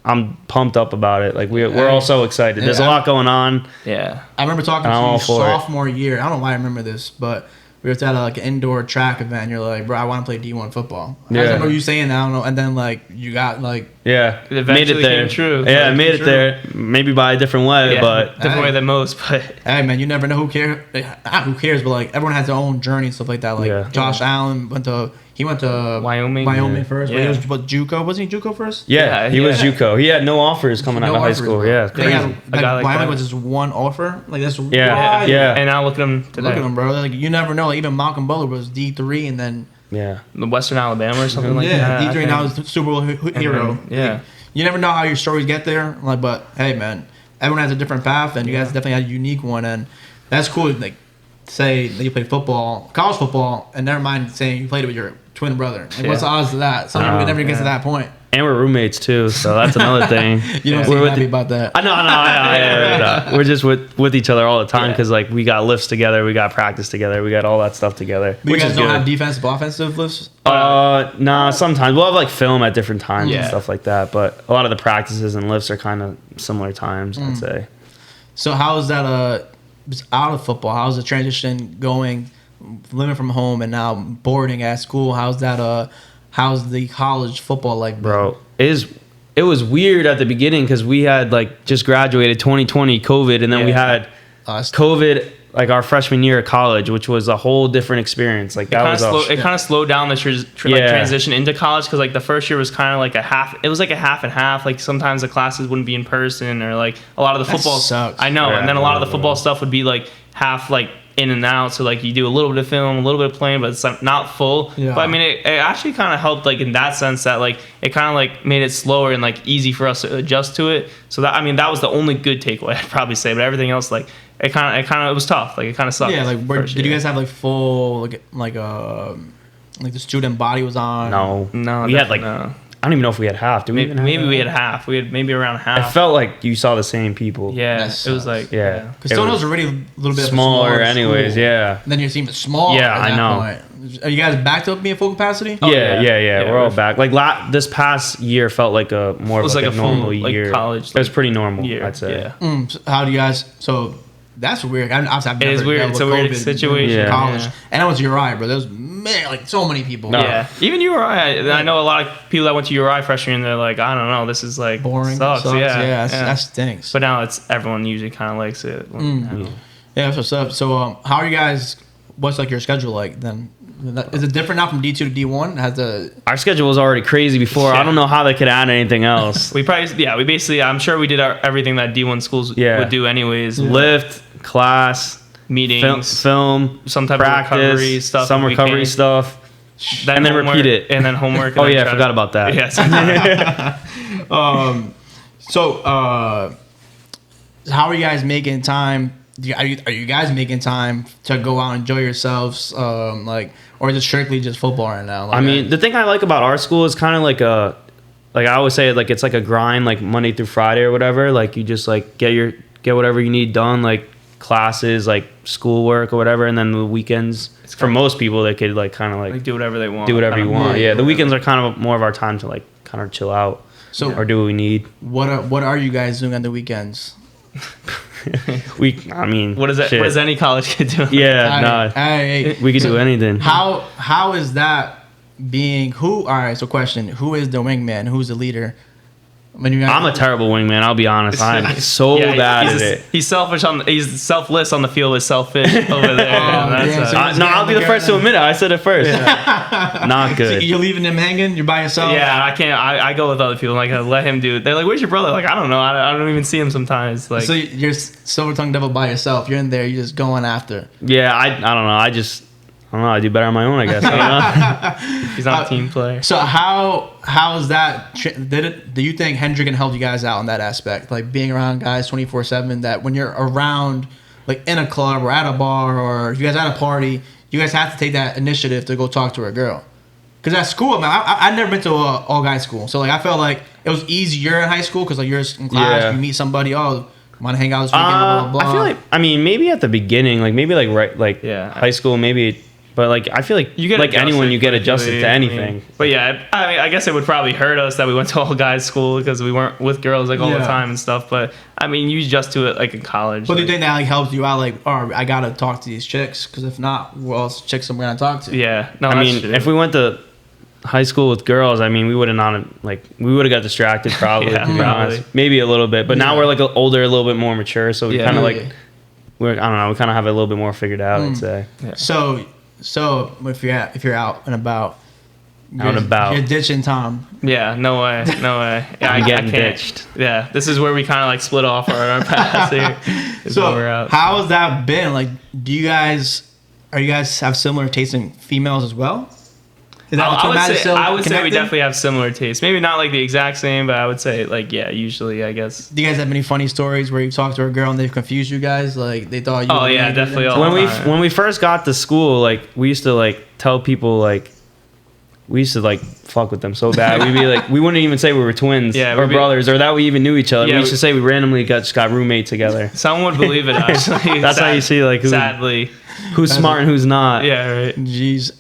I'm pumped up about it. Like, we're all so excited. There's a lot going on. Yeah. I remember talking to you sophomore year. I don't know why I remember this, but we were at like an indoor track event, and you're like, bro, I want to play D1 football. I remember you saying that, I don't know, and then like you got like it made it there. Came true. Yeah, made it there. Maybe by a different way, but different way than most. But hey, man, you never know who cares. Not who cares, but like everyone has their own journey and stuff like that. Like Josh Allen went to Wyoming first. Yeah. He was JUCO. Wasn't he JUCO first? Yeah, he was JUCO. He had no offers coming out of high school. Yeah, crazy. Wyoming was just one offer. Like that's wild. And now look at him today. Look at him, bro. Like you never know. Like even Malcolm Butler was D3, and then the Western Alabama or something like that. D3 now is Super Bowl hero. Like, you never know how your stories get there. Like, but hey, man, everyone has a different path, and you guys definitely had a unique one, and that's cool. Like, say that you played football, college football, and never mind saying you played it with your twin brother? Like, what's the odds of that? Some people never get to that point. And we're roommates too, so that's another thing. You don't seem happy about that. No. We're just with each other all the time because like we got lifts together, we got practice together, we got all that stuff together. But you guys don't have defensive, offensive lifts? Nah. Sometimes we'll have like film at different times and stuff like that. But a lot of the practices and lifts are kind of similar times, I'd say. So how is that out of football? How's the transition going, living from home and now boarding at school? How's that? How's the college football like, bro? It was weird at the beginning because we had like just graduated 2020 COVID, and then we had COVID like our freshman year of college, which was a whole different experience. Like that it kind of slowed down the transition into college because like the first year was kind of like a half. It was like a half and half. Like sometimes the classes wouldn't be in person, or like a lot of the football. Sucks. I know, and then a lot of the football stuff would be like half like in and out. So like you do a little bit of film, a little bit of playing, but it's not full. Yeah. But I mean, it actually kind of helped like in that sense that like it kind of like made it slower and like easy for us to adjust to it. So that that was the only good takeaway I'd probably say. But everything else like it was tough. Like it kind of sucked. Yeah, like did you guys have like full like the student body was on? No. We had like. No. I don't even know if we had half. Did we even have we had half. We had maybe around half. It felt like you saw the same people. Yeah, it was like because Stonehill's already a little bit smaller, anyways. School. Yeah. And then you seem small. Yeah, I know. Point. Are you guys back to being full capacity? Yeah. We're all back. Like this past year felt like more of like a normal year. Like college. It was pretty normal. Year. I'd say. Yeah. So how do you guys? So that's weird. It is weird. It's a weird situation. In college, and I went to URI, bro. There's like so many people. No. Yeah, even URI. I know a lot of people that went to URI freshman year. They're like, I don't know, this is like boring. Sucks. Yeah, that stinks. But now everyone usually kind of likes it. Yeah, that's what's up. So, how are you guys? What's like your schedule like then? Is it different now from D2 to D1? Our schedule was already crazy before. I don't know how they could add anything else. we basically, I'm sure we did everything that D1 schools would do anyways. Lift, class, meetings, film, some type practice, of recovery stuff, some recovery stuff, and then repeat it, and then homework. I forgot about that. Yes. So, how are you guys making time? Are you guys making time to go out and enjoy yourselves? Or is it strictly just football right now? I mean, the thing I like about our school is kind of like I always say, like it's like a grind, like Monday through Friday or whatever. Like you just like get whatever you need done, like classes, like schoolwork or whatever, and then the weekends. For most people, they could like kind of like do whatever they want. Do whatever you want. Yeah, the weekends are kind of more of our time to like kind of chill out. Or do what we need. What are you guys doing on the weekends? What is any college kid doing? Yeah, we could do anything. How is that being all right, so question, who is the wingman? Who's the leader? I'm a terrible wingman, I'll be honest. I'm so bad at it. He's selfish he's selfless on the field, is selfish over there. I'll be the first to admit it. I said it first. Not good. So you're leaving him hanging? You're by yourself? Yeah, I can't. I go with other people. Like, I let him do it. They're like, "Where's your brother?" Like, I don't know. I don't even see him sometimes. Like, so you're silver tongue devil by yourself. You're in there. You're just going after. Yeah, I don't know. I don't know. I do better on my own, I guess. I don't know. He's not a team player. So how is that? Do you think Hendrick can help you guys out in that aspect, like being around guys 24/7? That when you're around, like in a club or at a bar or you guys at a party, you guys have to take that initiative to go talk to a girl. Because at school, man, I've never been to a all guys school, so like I felt like it was easier in high school because like you're in class, you meet somebody, want to hang out this weekend, blah, blah, blah. I feel like, maybe at the beginning, like maybe like high school, maybe. But like I feel like you get like anyone, you get adjusted to anything. But yeah, I guess it would probably hurt us that we went to all guys school because we weren't with girls like all the time and stuff. But I mean, you adjust to it like in college. But do you think that like helps you out? Like, I gotta talk to these chicks because if not, who else chicks I'm gonna talk to? Yeah, no. I mean, if we went to high school with girls, I mean, we would have got distracted probably. To be honest, maybe a little bit. But now we're like older, a little bit more mature, so we kind of like we kind of have it a little bit more figured out. I'd say. Yeah. So if you're out and about, you're ditching Tom. Yeah, no way. Yeah, I'm getting ditched. Yeah, this is where we kind of like split off our paths here. So how has that been? Like, are you guys have similar tastes in females as well? Is that I would say we connected? definitely have similar tastes. Maybe not like the exact same, but I would say like yeah, usually I guess. Do you guys have any funny stories where you talked to a girl and they've confused you guys? Like they thought you. Oh yeah, definitely. When we first got to school, like we used to like tell people like we used to like fuck with them so bad. We'd be like, we wouldn't even say we were twins or brothers or that we even knew each other. We used to say we randomly just got roommates together. Someone would believe it actually. That's how you see like sadly who's smart and who's not. Yeah, right. Jeez.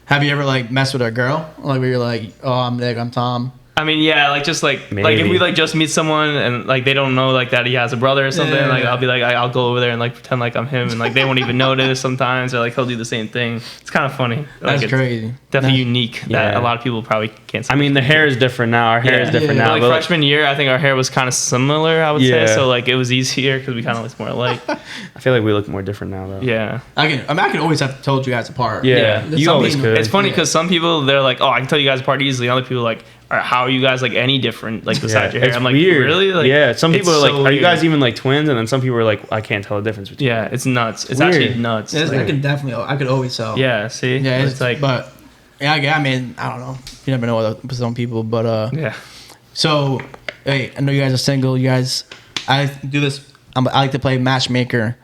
Have you ever like messed with a girl? Like where you're like, oh, I'm Nick, I'm Tom. I mean, yeah, like just like if we like just meet someone and like they don't know like that he has a brother or something, like I'll be like I'll go over there and like pretend like I'm him and like they won't even notice sometimes, or like he'll do the same thing. It's kind of funny. That's like, crazy. Definitely unique that a lot of people probably can't see. I mean, the hair is different now. Our hair is different now. Like but freshman year, I think our hair was kind of similar, I would say. So like it was easier because we kind of looked more alike. I feel like we look more different now though. Yeah. I can always have told you guys apart. Yeah. You always could. It's funny because some people they're like, oh, I can tell you guys apart easily. Other people are like, how are you guys like any different like besides your hair? It's I'm like, weird. Really? Like, some people are like, so are you guys even like twins? And then some people are like, I can't tell the difference between them. It's nuts. It's actually nuts. I could always tell. Yeah, see? Yeah, it's like, but yeah, I mean, I don't know. You never know with some people, but yeah. So, hey, I know you guys are single. You guys, I do this. I like to play matchmaker.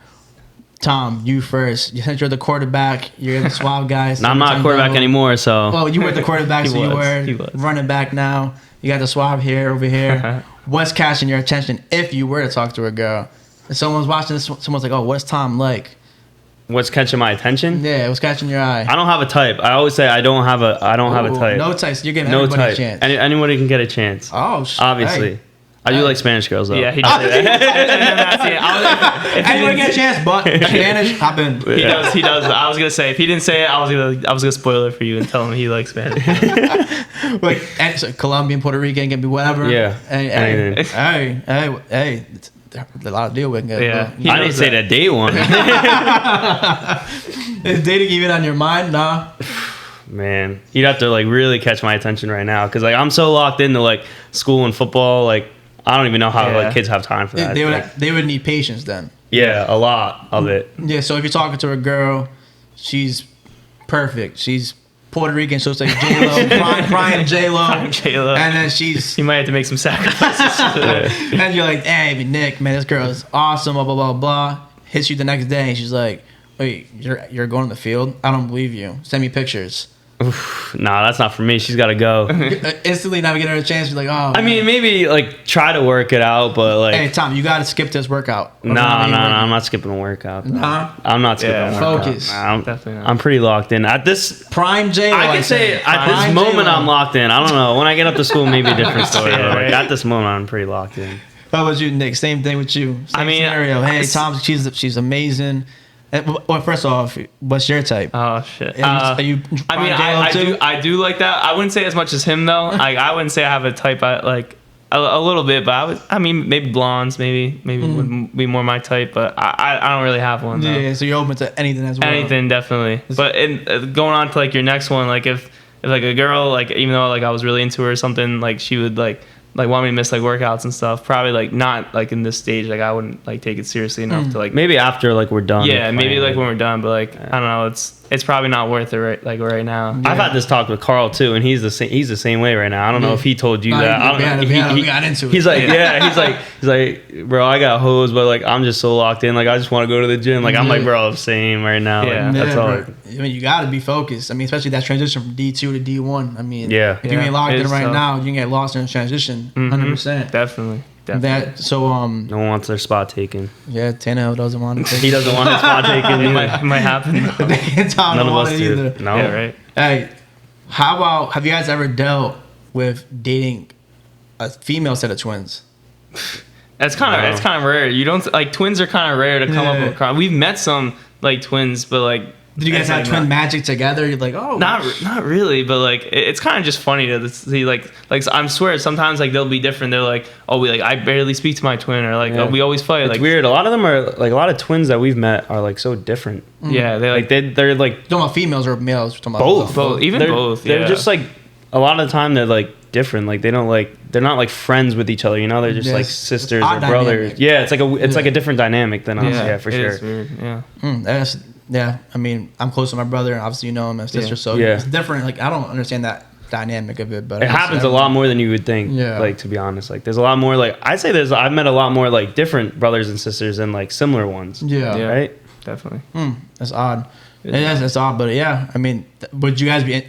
Tom, you first. Since you're the quarterback, you're the swab guy. No, I'm not a quarterback anymore, so. Well, you were the quarterback, so you were running back now. You got the swab here, over here. What's catching your attention if you were to talk to a girl? If someone's watching this, someone's like, oh, what's Tom like? What's catching my attention? Yeah, what's catching your eye? I don't have a type. I always say I don't have a type. No types. You're giving everybody a chance. Anybody can get a chance. Oh, shit. Obviously. Hey. I do like Spanish girls though. Yeah, he does. Anyone get a chance, but Spanish, hop in. He does. I was gonna say if he didn't say it, I was gonna spoil it for you and tell him he likes Spanish. Like so Colombian, Puerto Rican, can be whatever. Yeah. Hey. It's a lot of deal with. Yeah. I didn't say that day one. Is dating even on your mind? Nah. Man, you'd have to like really catch my attention right now because like I'm so locked into like school and football. Like I don't even know how like kids have time for that. They would need patience then. Yeah, a lot of it. Yeah, so if you're talking to a girl, she's perfect. She's Puerto Rican, so it's like J-Lo, prime J-Lo. And then you might have to make some sacrifices. And you're like, hey, Nick, man, this girl is awesome, blah, blah, blah, blah. Hits you the next day, and she's like, wait, you're going to the field? I don't believe you. Send me pictures. Oof, nah, that's not for me. She's got to go. Instantly not giving her a chance. You're like, oh. I mean, maybe like try to work it out, but like. Hey, Tom, you got to skip this workout. Nah, I'm not skipping a workout. Nah, I'm not skipping a workout. Focus. Nah, Definitely not. I'm pretty locked in at this. Prime J-Lo. I can say at this moment I'm locked in. I don't know. When I get up to school, maybe a different story. But like at this moment, I'm pretty locked in. How about you, Nick? Same thing with you. Same scenario. Hey, Tom, she's amazing. Well, first off, what's your type? Oh shit! Are you I do like that. I wouldn't say as much as him though. I wouldn't say I have a type. Like a little bit, but I mean, maybe blondes, maybe would be more my type. But I don't really have one. Though. Yeah, so you're open to anything as well. Anything, definitely. But going on to like your next one, like if like a girl, like even though like I was really into her or something, like she would like want me to miss like workouts and stuff. Probably like not like in this stage, like I wouldn't like take it seriously enough to like maybe after like we're done. Yeah, maybe like when we're done, but like I don't know, it's probably not worth it right now. Yeah. I've had this talk with Carl too, and he's the same way right now. I don't know if he told you that. I don't know. He got into it. He's like, he's like, bro, I got hosed, but like I'm just so locked in. Like I just want to go to the gym. Like I'm like, bro, same right now. Yeah, like, that's all. I mean, you got to be focused. I mean, especially that transition from D2 to D1. I mean, if you ain't locked in right now, you can get lost in the transition. 100%. Definitely. So no one wants their spot taken. Yeah, Tannehill doesn't want it. He doesn't want his spot taken. It might happen. Tom None don't of want us it do. either. No. Yeah, right. Hey, how about, have you guys ever dealt with dating a female set of twins? It's kind of rare. You don't like twins are kind of rare to come up across. We've met some like twins, but like. Did you guys have twin magic together? You're like, oh, not really, but like it's kind of just funny to see like I swear sometimes like they'll be different. They're like, oh, I barely speak to my twin, or like oh, we always fight. It's like weird. A lot of them are like a lot of twins that we've met are like so different. Yeah, they're like they're like talking about females or males. Talking about both. Both. They're just like a lot of the time they're like different. Like they're not like friends with each other. You know, they're just like sisters or brothers. Dynamic. Yeah, it's like a different dynamic than us. Yeah, for sure. Is weird. Yeah. Yeah, I mean, I'm close to my brother, and obviously you know him, and sister, so it's different. Like, I don't understand that dynamic of it, but it happens a lot more than you would think. Yeah, like, to be honest, like, there's a lot more. Like, I'd say I've met a lot more like different brothers and sisters than like similar ones. Yeah, right. Definitely. That's odd. That's odd, but yeah, I mean, would you guys be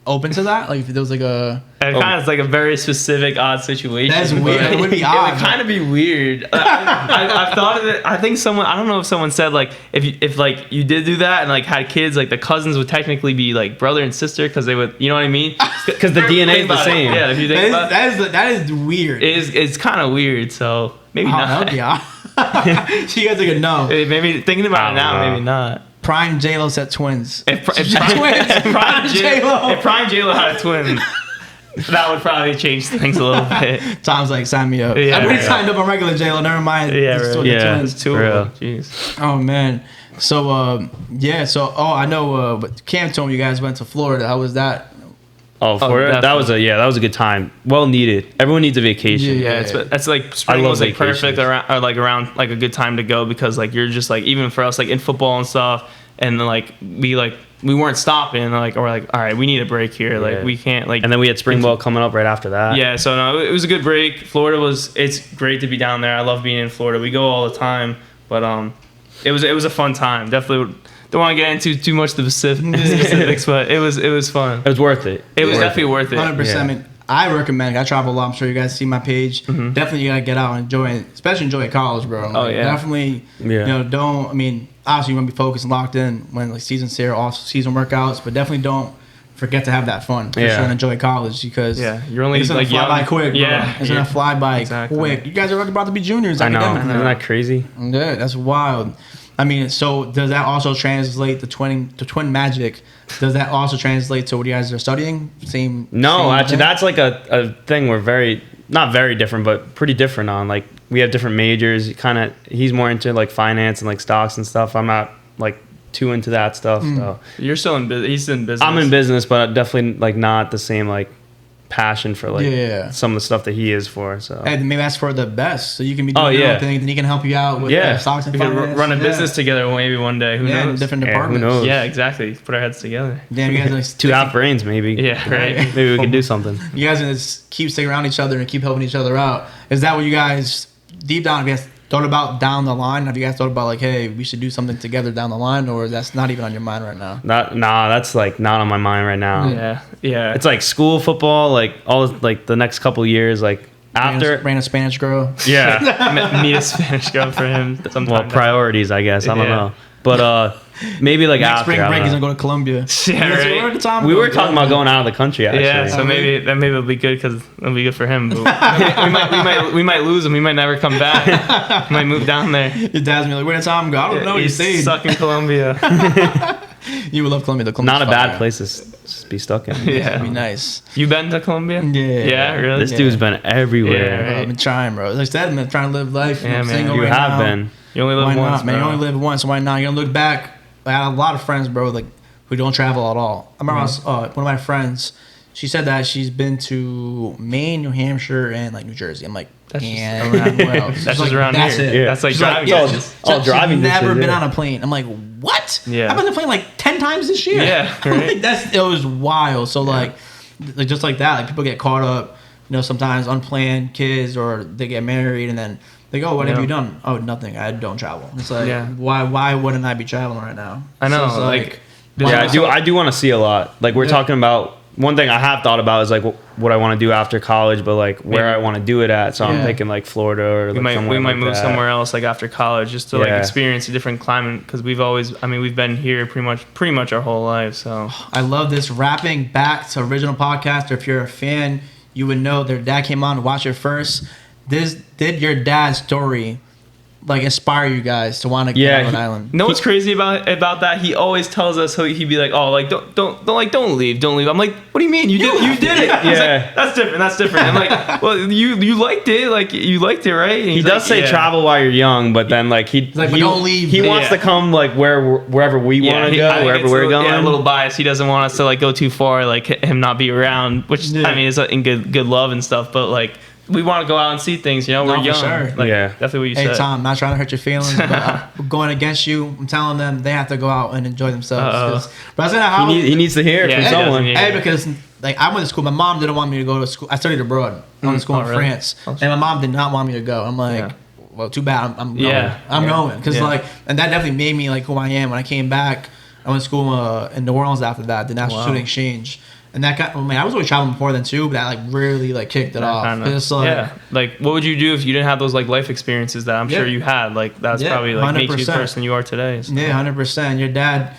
open to that? Like, if there was like a... It kind of is like a very specific, odd situation. That's weird. It would be odd. It would kind of be weird. I've thought of it. I think I don't know if someone said, like, if like, you did do that and, like, had kids, like, the cousins would technically be, like, brother and sister because they would, you know what I mean? Because the DNA is the same. Yeah, if you think about it. That is weird. It's kind of weird, so maybe not. That would be odd. So you guys are no. Maybe thinking about it now, maybe not. Prime J-Lo said twins. If Prime J-Lo had a twin, that would probably change things a little bit. Tom's like, sign me up. Yeah, I've already signed up on regular J-Lo. Never mind. Twins. Two of them. Jeez. Oh, man. So, I know Cam told me you guys went to Florida. How was that? Oh, Florida? That was a good time. Well needed. Everyone needs a vacation. Yeah. It's like spring was like perfect around like a good time to go because like you're just like even for us like in football and stuff and like we weren't stopping like or like all right we need a break here like we can't like and then we had spring ball coming up right after that. Yeah, so no, it was a good break. It's great to be down there. I love being in Florida. We go all the time, but it was a fun time. Definitely. Don't want to get into too much of the specifics, but it was fun. It was worth it. It was definitely worth it. 100%. Yeah. I mean, I recommend it. I travel a lot. I'm sure you guys see my page. Mm-hmm. Definitely, you gotta get out and enjoy it, especially enjoy college, bro. Oh yeah. Definitely. Yeah. You know, don't. I mean, obviously, you want to be focused and locked in when like season's here, off season workouts, but definitely don't forget to have that fun. For sure, and enjoy college because you're only it's gonna fly by quick. Bro. Yeah, it's gonna fly by quick. You guys are about to be juniors. I know. Isn't that crazy? Yeah, that's wild. I mean, so does that also translate to twin magic? Does that also translate to what you guys are studying? No, actually, that's like a thing we're not very different, but pretty different on. Like, we have different majors. He's more into like finance and like stocks and stuff. I'm not like too into that stuff. So you're still in business. He's in business. I'm in business, but definitely like not the same like passion for like some of the stuff that he is for. So and maybe that's for the best, so you can be doing your own thing, then he can help you out with stocks and finance. We could run a business together maybe one day. Who knows? Different departments. Who knows? Yeah, exactly. Put our heads together. Damn, you guys like two out brains maybe. Yeah, right. Maybe we can do something. You guys just keep sticking around each other and keep helping each other out. Is that what you guys deep down have you guys thought about down the line? Have you guys thought about like, hey, we should do something together down the line, or that's not even on your mind right now? That's like not on my mind right now. Yeah. It's like school, football, like all like the next couple years, like after ran a Spanish girl. Yeah, meet a Spanish girl for him. Well, priorities, I guess. I don't know, but maybe like next after spring break he's gonna go to Colombia. Yeah, right. We were talking about going out of the country. Actually. Yeah, so maybe it'll be good because it'll be good for him. But we might lose him. He might never come back. He might move down there. Your dad's gonna be like, "Where did Tom go? I don't know. He's stayed stuck in Colombia." You would love Colombia. Not a bad place to be stuck in. Yeah, that'd be nice. You been to Colombia? Yeah, really. This dude's been everywhere. Yeah, right. I've been trying, bro. Like I said, I've been trying to live life. Yeah, man. You have been. You only live once, man. You only live once. Why not? You're gonna look back. I had a lot of friends, bro, like who don't travel at all. I remember one of my friends. She said that she's been to Maine, New Hampshire, and like New Jersey. I'm like, that's just around here. Yeah. That's like driving. All driving. Never been on a plane. I'm like, what? Yeah. I've been on a plane like 10 times this year. Yeah, right. Like, it was wild. So like just like that, like people get caught up, you know, sometimes unplanned kids or they get married and then they go, what have you done? Oh, nothing. I don't travel. It's like, why wouldn't I be traveling right now? I know. So like I do want to see a lot. Like we're talking about. One thing I have thought about is like what I want to do after college, but like where I want to do it at. So I'm thinking like Florida or we might move somewhere else like after college just to like experience a different climate because we've been here pretty much our whole life. So I love this. Wrapping back to original podcast. Or if you're a fan, you would know their dad came on to watch it first. Did your dad's story like inspire you guys to want to get on an island? You know what's crazy about that? He always tells us he'd be like, oh, like don't leave. I'm like, what do you mean? You did it. Yeah, like, that's different. I'm like, well, you liked it, like you liked it, right? And he does say travel while you're young, but then like he don't leave. He wants to come like wherever we want to go, wherever we're going. Yeah, a little biased. He doesn't want us to like go too far, like him not be around, which I mean is in good love and stuff, but like. we want to go out and see things. You know, No, we're for young. sure. Like, Yeah. definitely what you Hey said. Tom, not trying to hurt your feelings, but going against you, I'm telling them they have to go out and enjoy themselves. But I was gonna how He needs to hear it from Yeah, someone. yeah. Hey, because like I went to school. My mom didn't want me to go to school. I studied abroad. I went to school in really? France, and my mom did not want me to go. I'm like, Yeah. well, too bad. I'm going. Yeah. I'm Yeah. going because Yeah. like, and that definitely made me like who I am. When I came back, I went to school in New Orleans after that, the National Student Exchange, and that got. I mean, I was always traveling before then too, but that like really like kicked it off. Kinda. It's like, Yeah. Like, what would you do if you didn't have those like life experiences that I'm sure you had? Like, that's Yeah, probably like makes you the 100%. person you are today. So. Yeah, 100%. Your dad,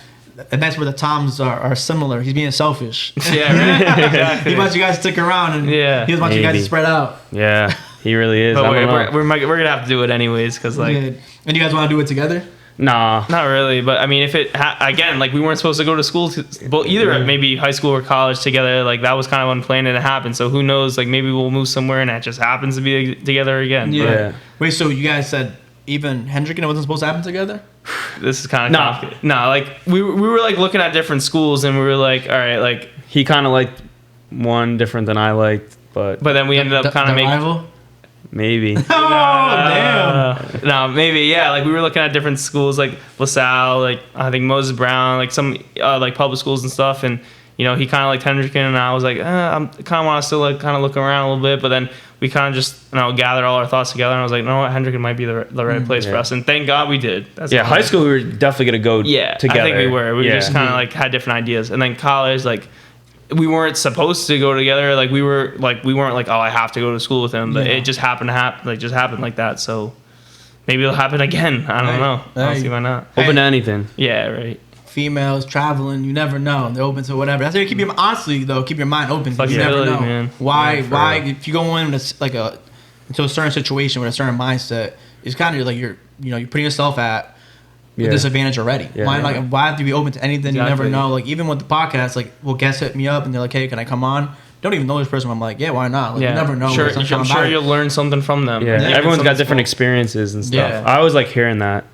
and that's where the Toms are similar. He's being selfish. Yeah, right? Exactly. He wants you guys to stick around, and Yeah. he wants you guys to Maybe. spread out. Yeah, he really is. But I don't know. we're gonna have to do it anyways, cause like. Yeah. And you guys want to do it together? Nah. Not really, but I mean, if it again, like we weren't supposed to go to school, but either maybe high school or college together. Like that was kind of unplanned and it happened. So who knows? Like maybe we'll move somewhere and it just happens to be together again. Yeah. Yeah. Wait, so you guys said even Hendrick and it wasn't supposed to happen together? But this is kind of Nah. complicated. Nah, like we were like looking at different schools and we were like, all right, like, He kind of liked one different than I liked, but but then we ended up kind of the making. rival? maybe. Oh, damn. No, maybe yeah. Like we were looking at different schools, like LaSalle, like I think Moses Brown, like some like public schools and stuff. And you know, he kind of liked Hendricken, and I was like, I'm kind of want to still like kind of look around a little bit. But then we kind of just gathered all our thoughts together, and I was like, no, what, Hendricken might be the right place for Yeah. us. And thank God we did. That's Yeah, all. high school we were definitely gonna go Yeah, together. I think we were. We Yeah. just kind of like had different ideas. And then college, like we weren't supposed to go together. Like we weren't like, oh, I have to go to school with him. But Yeah. it just happened to happen. Like just happened like that. So maybe it'll happen again. I don't know. I don't Hey. see why not. Open to anything. Yeah, right. Females traveling, you never know. They're open to whatever. That's how you keep your honestly though. Keep your mind open. You never Flexibility, know. man. Why? Yeah, for why? real. If you go in with into a certain situation with a certain mindset, it's kind of like you're putting yourself at a Yeah. disadvantage already. Yeah. Why have to be open to anything? You never Exactly. know. Like even with the podcast, like guests hit me up and they're like, hey, can I come on? Don't even know this person. I'm like, yeah, why not? Like, Yeah. you never know. Sure, It's not I'm sure about it. you'll learn something from them. Yeah, Yeah. everyone's got Something's different cool. experiences and stuff. Yeah. I always like hearing that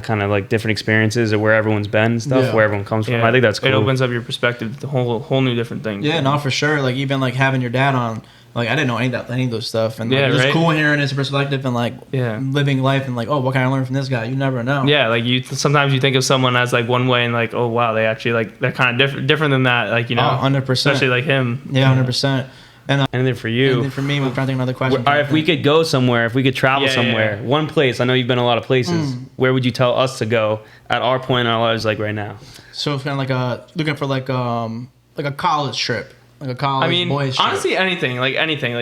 kind of like different experiences of where everyone's been and stuff, Yeah. where everyone comes from. Yeah. I think that's cool. It opens up your perspective to whole new different things. Yeah, no, for sure. Like even like having your dad on, like I didn't know any of those stuff, and like, Yeah, it was right. cool hearing his perspective and like Yeah. living life and like, oh, what can I learn from this guy? You never know. Yeah, like sometimes you think of someone as like one way and like, oh wow, they actually like they're kind of different than that. Like 100%. especially like him. Yeah, 100%. And Anything for and you. then for me, we're trying to think of another question. All right, if we could go somewhere, if we could travel Yeah, somewhere, yeah. one place. I know you've been a lot of places. Where would you tell us to go at our point in our lives, like right now? So it's kind of like looking for like a college trip, like a college I mean, boys trip. honestly, anything, like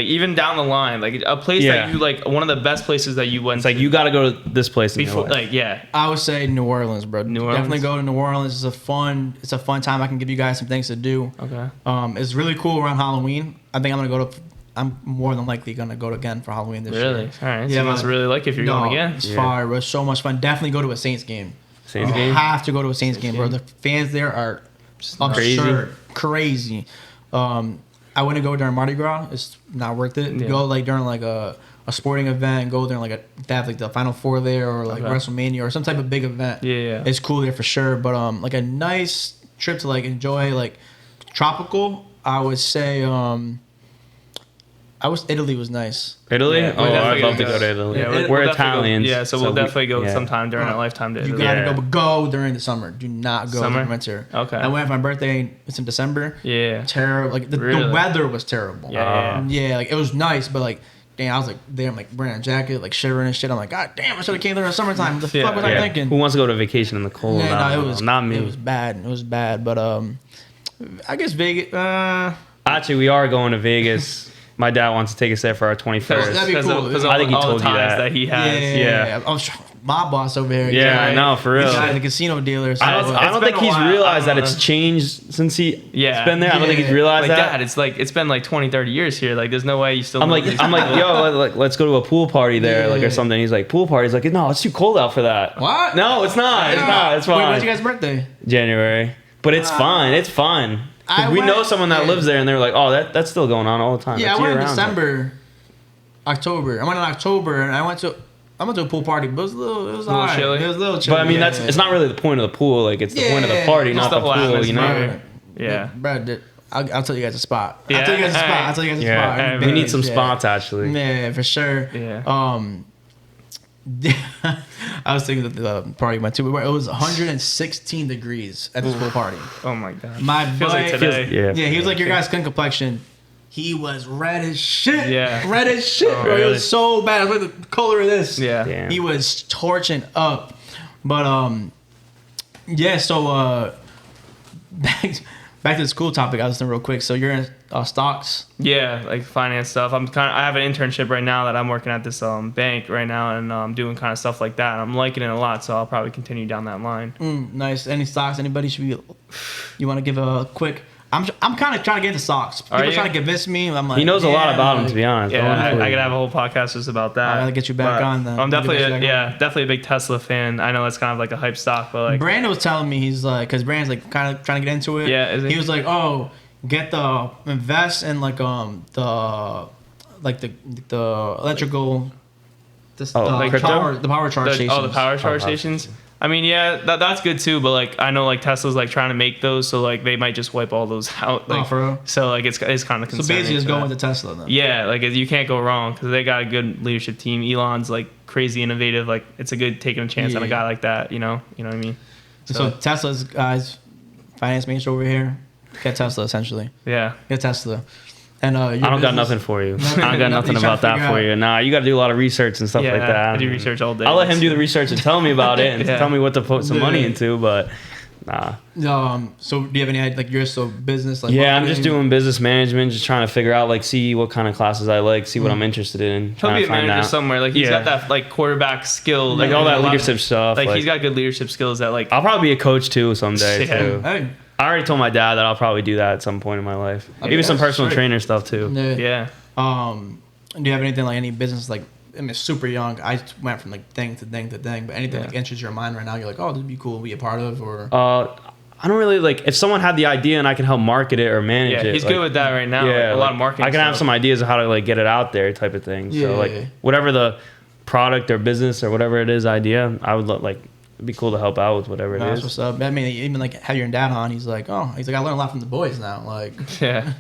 even down the line, like a place Yeah. that you like, one of the best places that you went It's like you got to go to this place in before, your life. like yeah, I would say New Orleans, bro. New Orleans? Definitely go to New Orleans. It's a fun time. I can give you guys some things to do. okay, It's really cool around Halloween. I think I'm more than likely gonna go again for Halloween this year. really, all right. So Yeah, you must man. really like if you're going again. It's Yeah. fire. It was so much fun. Definitely go to a Saints game. Saints You game? have to go to a Saints game, bro. The fans there are absurd, crazy. I wouldn't go during Mardi Gras. It's not worth it. Yeah. Go like during like a sporting event. Go during like they have like the Final Four there or like Okay. WrestleMania or some type of big event. Yeah. It's cool there for sure. But like a nice trip to like enjoy like tropical. I would say Italy was nice. Italy? Yeah, Oh, we're I'd definitely love to gonna go to go. Italy. Yeah, We're we'll definitely go. Italians. Yeah, so we'll definitely go yeah. sometime during our lifetime to You Italy. gotta Yeah. go, but go during the summer. Do not go Summer? during winter. Okay. I went for my birthday. It's in December. Yeah. Terrible. Like the Really? weather was terrible. Yeah. Yeah, like it was nice, but like, damn, I was like there, I'm like wearing a jacket, like shivering and shit. I'm like, God damn, I should have came there in the summertime. What the Yeah, fuck was I Yeah. thinking? Who wants to go to vacation in the cold? Yeah, No, it was not me. It was bad. It was bad. But I guess Vegas. Actually, we are going to Vegas. My dad wants to take us there for our 21st. That'd be cool. Because I think he all told the you ties that. he yeah, has. Yeah. I'm sure my boss over here. Yeah, right? I know, for real. The guy, the casino dealer. So I don't It's think been a he's while. realized I that don't it's know. changed since he's Yeah. been there. I don't think he's Yeah. realized Like that. Dad, it's been like 20, 30 years here. Like, there's no way you still. I'm like, yo, let's go to a pool party there, like Yeah. or something. He's like, pool party. He's like, no, it's too cold out for that. What? No, it's not. It's not. It's Wait, fine. when's your guys' birthday? January, but it's fun. It's fun. 'Cause I we know went- someone that yeah. lives there, and they're like, oh, that's still going on all the time. Yeah, That's I went in year-round. December, October. I went in October, and I went to a pool party, but it was a little Little chilly? It was a little chilly. But I mean, yeah, it's not really the point of the pool. Like it's the point of the Yeah. party, Just not the the whole pool. You know. atmosphere. Yeah. Bro, I'll tell you guys a spot. Yeah. I'll tell you guys a spot. Yeah, we need some spots actually. Yeah, for sure. Yeah. I was thinking that the party went to where it was 116 degrees at the school party. Oh my god. My Feels boy, like today. yeah, he was like your guy's skin complexion. He was red as shit. Yeah. Red as shit. Oh, bro. It really? was so bad. I was like the color of this. Yeah. Damn. He was torching up. But yeah, so back to the school topic, I was thinking real quick. So you're in stocks. Yeah, like finance stuff. I have an internship right now that I'm working at this bank right now, and I'm doing kind of stuff like that. I'm liking it a lot, so I'll probably continue down that line. Nice. Any stocks? Anybody should be? You want to give a quick? I'm kind of trying to get into stocks. People are trying to convince me. I'm like, he knows a lot about them, to be honest. Yeah, I could have a whole podcast just about that. I gotta get you back on then. I'm definitely a big Tesla fan. I know that's kind of like a hype stock, but like Brandon was telling me, he's like, because Brandon's like kind of trying to get into it. Yeah, is he? He was like, oh, invest in like the electrical, like crypto? the power charge stations. the power charge stations. I mean, yeah, that's good too, but like I know like Tesla's like trying to make those, so like they might just wipe all those out. Like, for real? So like it's kind of concerning. So basically, just for going that. with the Tesla then. Yeah, like you can't go wrong because they got a good leadership team. Elon's like crazy innovative. Like it's a good taking a chance on a guy like that. You know what I mean? So Tesla's guys, finance major over here, get Tesla essentially. Yeah, Get Tesla. And I don't got nothing for you. I don't got nothing about that for you. Nah, you got to do a lot of research and stuff like that. I do research all day. I'll let him do the research and tell me about it and tell me what to put some money into, but nah. So do you have any idea, like you're so business like? Yeah, I'm just doing business management, just trying to figure out like see what kind of classes I like, see what I'm interested in. He'll be a manager somewhere. Like he's got that like quarterback skill, like all that leadership stuff. Like he's got good leadership skills that like. I'll probably be a coach too someday too. Hey. I already told my dad that I'll probably do that at some point in my life. Maybe some personal trainer stuff too. Yeah. Do you have anything like any business like? I mean, super young. I went from like thing to thing to thing, but anything like enters your mind right now, you're like, oh, this would be cool to be a part of, or. I don't really like if someone had the idea and I can help market it or manage it. He's good with that right now. Yeah, like, a lot of marketing. I can have some ideas of how to like get it out there, type of thing. So like whatever the product or business or whatever it is idea, I would like. It'd be cool to help out with whatever it is. That's what's up. I mean, even like have your dad on. He's like, I learned a lot from the boys now. Like, yeah.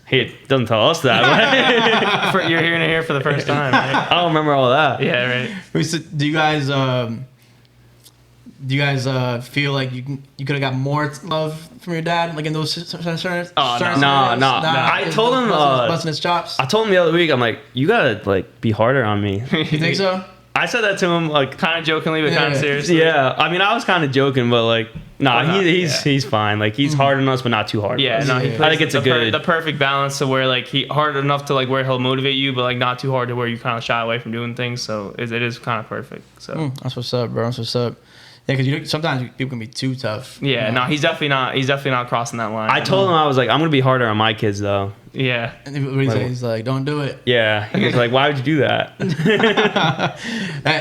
He doesn't tell us that. You're hearing it here for the first time. Right? I don't remember all that. Yeah, right. Do you guys feel like you could have got more love from your dad, like in those certain No. I told him busting his chops. I told him the other week, I'm like, you gotta like be harder on me. You think so? I said that to him like kind of jokingly, but kind of seriously. Yeah, I mean, I was kind of joking, but like, he's fine. Like he's hard on us, but not too hard. Yeah, I think it's the perfect balance to where like he hard enough to like where he'll motivate you, but like not too hard to where you kind of shy away from doing things. So it is kind of perfect. So that's what's up, bro. That's what's up. Yeah, because sometimes people can be too tough. Yeah, no, he's definitely not. He's definitely not crossing that line. I told him I was like, I'm gonna be harder on my kids though. Yeah. And he's like, don't do it. Yeah. He was like, why would you do that?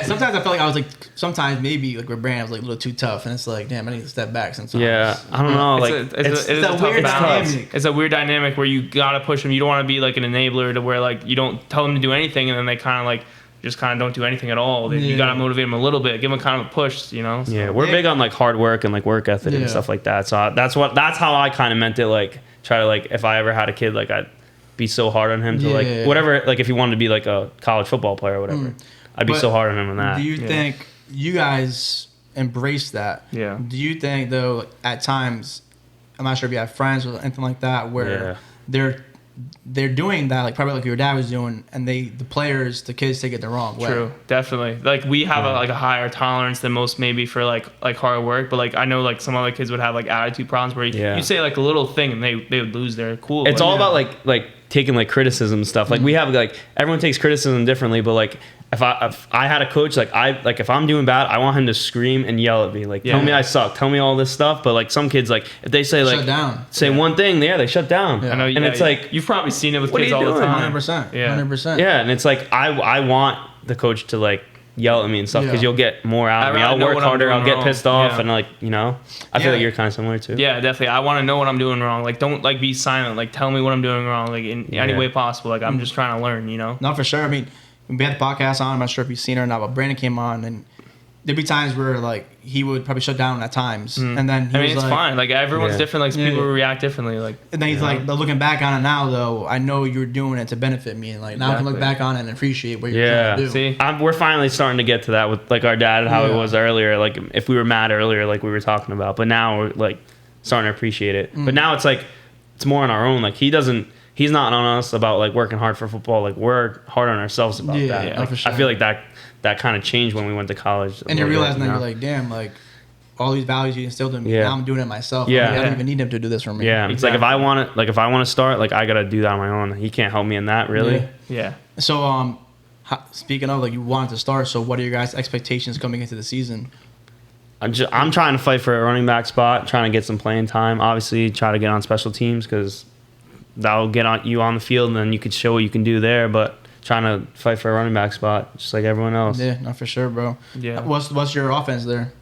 Sometimes I felt like I was like, sometimes maybe like with Brand, I was like a little too tough, and it's like, damn, I need to step back sometimes. Yeah, I don't know. It's a weird dynamic. It's a weird dynamic where you gotta push them. You don't want to be like an enabler to where like you don't tell them to do anything, and then they kind of like just kind of don't do anything at all. You gotta motivate them a little bit, give them kind of a push, you know. So. Yeah, we're big on like hard work and like work ethic and stuff like that. So that's how I kind of meant it. Like try to like if I ever had a kid, like I'd be so hard on him to like whatever. Like if he wanted to be like a college football player or whatever, I'd be so hard on him on that. Do you think you guys embrace that? Yeah. Do you think though at times, I'm not sure if you have friends or anything like that where they're doing that, like probably like your dad was doing, and the kids take it the wrong way. True, definitely. Like we have a higher tolerance than most maybe for like hard work, but like I know like some other kids would have like attitude problems where you say like a little thing and they would lose their cool. It's all about like taking like criticism stuff. Like we have like everyone takes criticism differently, but like if I had a coach, like if I'm doing bad, I want him to scream and yell at me, like tell me I suck, tell me all this stuff. But like some kids, like if they say like shut down. Say one thing, they shut down. I know, and it's like you've probably seen it with kids all the time. 100%. Yeah, 100%. Yeah, and it's like I want the coach to like yell at me and stuff because you'll get more out of me. I'll work harder. I'll get pissed off and like I feel like you're kind of similar too. Yeah, definitely. I want to know what I'm doing wrong. Like don't like be silent. Like tell me what I'm doing wrong. Like in any way possible. Like I'm just trying to learn. No, for sure. I mean, we had the podcast on. I'm not sure if you've seen her or not, but Brandon came on and there'd be times where like he would probably shut down at times, and then he was it's like, fine. Like everyone's different. Like people react differently. Like, and then he's like, looking back on it now, though, I know you're doing it to benefit me, and like now I can look back on it and appreciate what you're trying to do. See, we're finally starting to get to that with like our dad, how it was earlier. Like if we were mad earlier, like we were talking about, but now we're like starting to appreciate it. But now it's like it's more on our own. Like he's not on us about like working hard for football. Like we're hard on ourselves about that. Yeah, like, for sure. I feel like that kind of changed when we went to college. And you're realizing that you're like, damn, like all these values you instilled in me. Now I'm doing it myself. Yeah, I don't even need him to do this for me. Yeah, it's like if I want to start, like I gotta do that on my own. He can't help me in that, really. Yeah. So speaking of like you wanted to start, so what are your guys' expectations coming into the season? I'm trying to fight for a running back spot, trying to get some playing time. Obviously, try to get on special teams because that'll get you on the field, and then you could show what you can do there. But trying to fight for a running back spot, just like everyone else. Yeah, no, for sure, bro. Yeah. What's your offense there?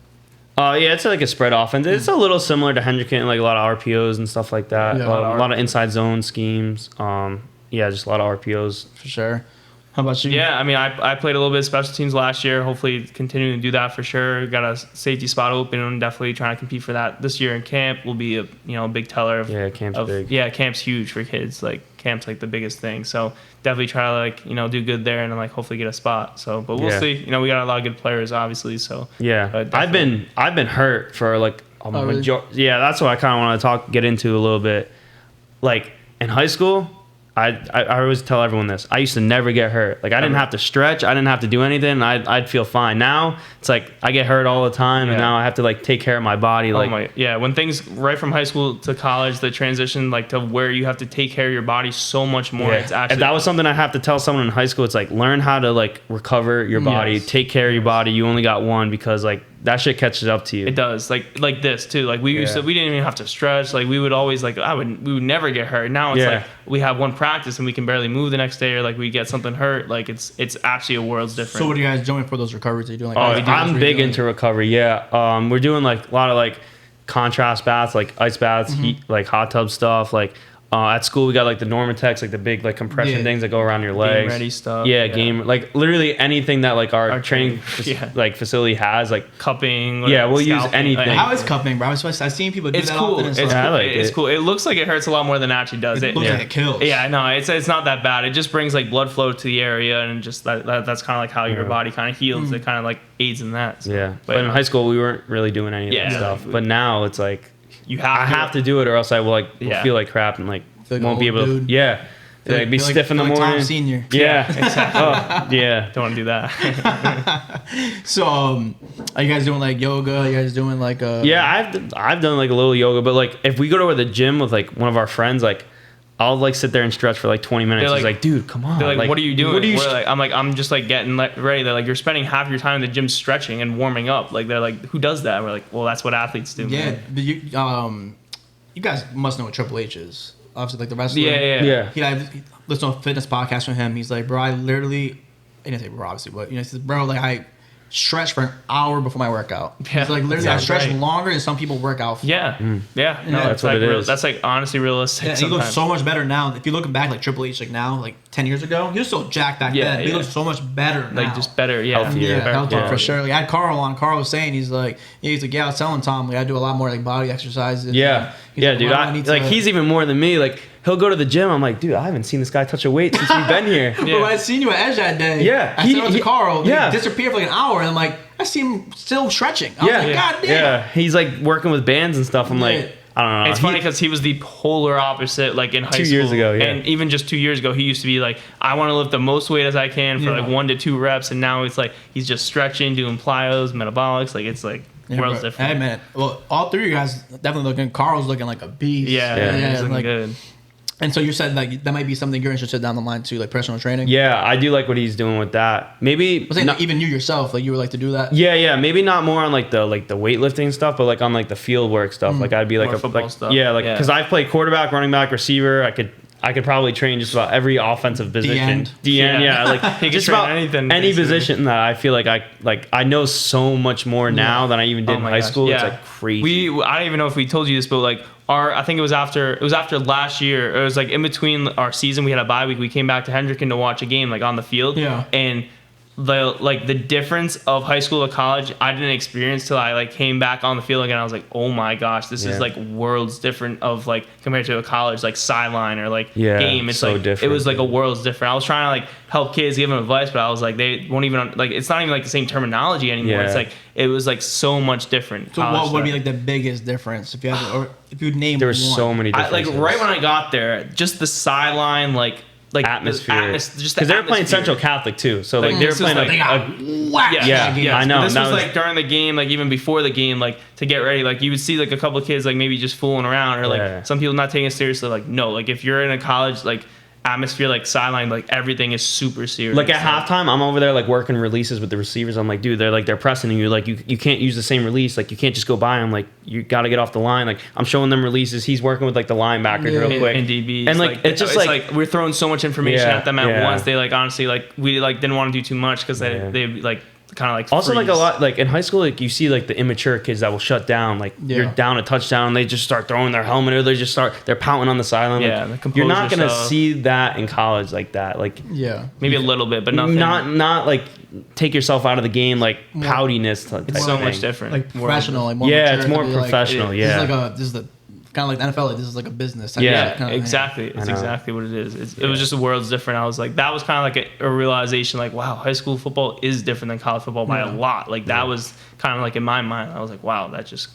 It's like a spread offense. It's a little similar to Hendricken, like a lot of RPOs and stuff like that. Yeah, a lot of inside zone schemes. Just a lot of RPOs. For sure. How about you? Yeah, I mean, I played a little bit of special teams last year. Hopefully, continuing to do that for sure. Got a safety spot open, and definitely trying to compete for that this year in camp. Will be a big teller of camp's big. Yeah, camp's huge for kids. Like camp's like the biggest thing. So definitely try to do good there, and then like hopefully get a spot. So, but we'll see. We got a lot of good players, obviously. So I've been hurt for like really? Yeah, that's what I kind of want to get into a little bit. Like in high school, I always tell everyone this. I used to never get hurt. Like I didn't have to stretch. I didn't have to do anything. I'd feel fine. Now it's like I get hurt all the time, and now I have to like take care of my body. Like when things right from high school to college, the transition like to where you have to take care of your body so much more. It's actually and that was something I have to tell someone in high school. It's like learn how to like recover your body, take care of your body. You only got one because like that shit catches up to you. It does. Like this too. Like we didn't even have to stretch. Like we would always we would never get hurt. Now it's like we have one practice and we can barely move the next day, or like we get something hurt. Like it's actually a world's different. So what are you guys doing for those recoveries? Are you doing like I'm big into recovery. Yeah. We're doing like a lot of like contrast baths, like ice baths, heat, like hot tub stuff. Like at school we got like the Normatex, like the big like compression things that go around your legs. Game ready stuff. Yeah, game like literally anything that like our training like facility has, like cupping. We'll use anything. How is cupping, bro? I've seen people do it's that cool. often. It's cool. It looks like it hurts a lot more than it actually does. It looks like it kills. Yeah, no, it's not that bad. It just brings like blood flow to the area, and just that's kind of like how your body kind of heals. It kind of like aids in that. So. But in high school we weren't really doing any of that stuff. But now it's like I have to do it, or else I will feel like crap and like won't be able to. Yeah. Like be stiff in the morning. Tom Senior. Yeah, exactly. Don't want to do that. So, are you guys doing like yoga? Are you guys doing like I've done like a little yoga, but like if we go to the gym with like one of our friends, like I'll like sit there and stretch for like 20 minutes. He's like, dude, come on. They're like, what are you doing? What are you I'm just like getting ready. They're like, you're spending half your time in the gym stretching and warming up. Like they're like, who does that? And we're like, well, that's what athletes do. Yeah, man. but you guys must know what Triple H is. Obviously, like the wrestler. Yeah. He listened to a fitness podcast from him. He's like, bro, I literally, I didn't say bro, obviously, but he says, bro, like I stretch for an hour before my workout. Yeah, he's like, literally, I stretch longer than some people work out for. Yeah. No, that's what like it is. That's like honestly realistic. Yeah, he looks so much better now. If you look back, like Triple H, like now, like 10 years ago, he was so jacked back then. He looks so much better now. Like just better, healthier for sure. Like I had Carl on. Carl was saying, he's like, I was telling Tom, like I do a lot more like body exercises. Yeah, dude. He's even more than me. Like he'll go to the gym. I'm like, dude, I haven't seen this guy touch a weight since we've been here. But I seen you at Edge that day. Yeah, I said to Carl. He disappeared for like an hour, and I'm like, I see him still stretching. I was like, God damn. Yeah, he's like working with bands and stuff. I'm like, I don't know. It's funny because he was the polar opposite, like in high school. 2 years ago, and even just 2 years ago, he used to be like, I want to lift the most weight as I can for like 1 to 2 reps, and now it's like he's just stretching, doing plyos, metabolics. Like it's like world's different. Hey man, well, all three of you guys definitely looking. Carl's looking like a beast. He's looking good. And so you said like that might be something you're interested down the line too, like personal training. Yeah, I do like what he's doing with that. Maybe like even you yourself, like you would like to do that. Yeah. Maybe not more on like the weightlifting stuff, but like on like the field work stuff. Like I'd be like more football stuff. Yeah, like because I've played quarterback, running back, receiver. I could probably train just about every offensive position. The end. Like just about anything, any position that I feel like I know so much more now than I even did in high school. It's like crazy. I don't even know if we told you this, but like I think it was after last year. It was like in between our season, we had a bye week. We came back to Hendricken to watch a game like on the field. Yeah. And the difference of high school to college I didn't experience till I like came back on the field again. I was like, oh my gosh, this is like worlds different of like compared to a college like sideline or like game. It's so like different. It was like a world's different. I was trying to like help kids, give them advice, but I was like, they won't even like, it's not even like the same terminology anymore. It's like it was like so much different. So what would be like the biggest difference if you had to, or if you name there was one? So many differences. Like right when I got there, just the sideline like atmosphere, just because they were playing Central Catholic too, so like they were playing like I know. This was like during the game, like even before the game, like to get ready, like you would see like a couple of kids like maybe just fooling around or like some people not taking it seriously. Like no, like if you're in a college like atmosphere like sideline, like everything is super serious. Like at halftime, I'm over there like working releases with the receivers. I'm like, dude, they're pressing you. Like you can't use the same release. Like you can't just go by them. Like you got to get off the line. Like I'm showing them releases. He's working with like the linebackers real quick and DBs. And like it's just like we're throwing so much information at them at once. They like honestly like we like didn't want to do too much because they like kind of like also freeze. Like a lot like in high school like you see like the immature kids that will shut down like you're down a touchdown and they just start throwing their helmet or they're pouting on the sideline. Like, you're not gonna see that in college like that. Like maybe a little bit, but nothing. Not like take yourself out of the game like poutiness. It's so much different. Like professional. Like more it's more professional. Like, this is the kind of like the NFL. Like, this is like a business. Exactly. It's exactly what it is. It was just the world's different. I was like, that was kind of like a realization. Like, wow, high school football is different than college football by a lot. Like that was kind of like in my mind. I was like, wow, that just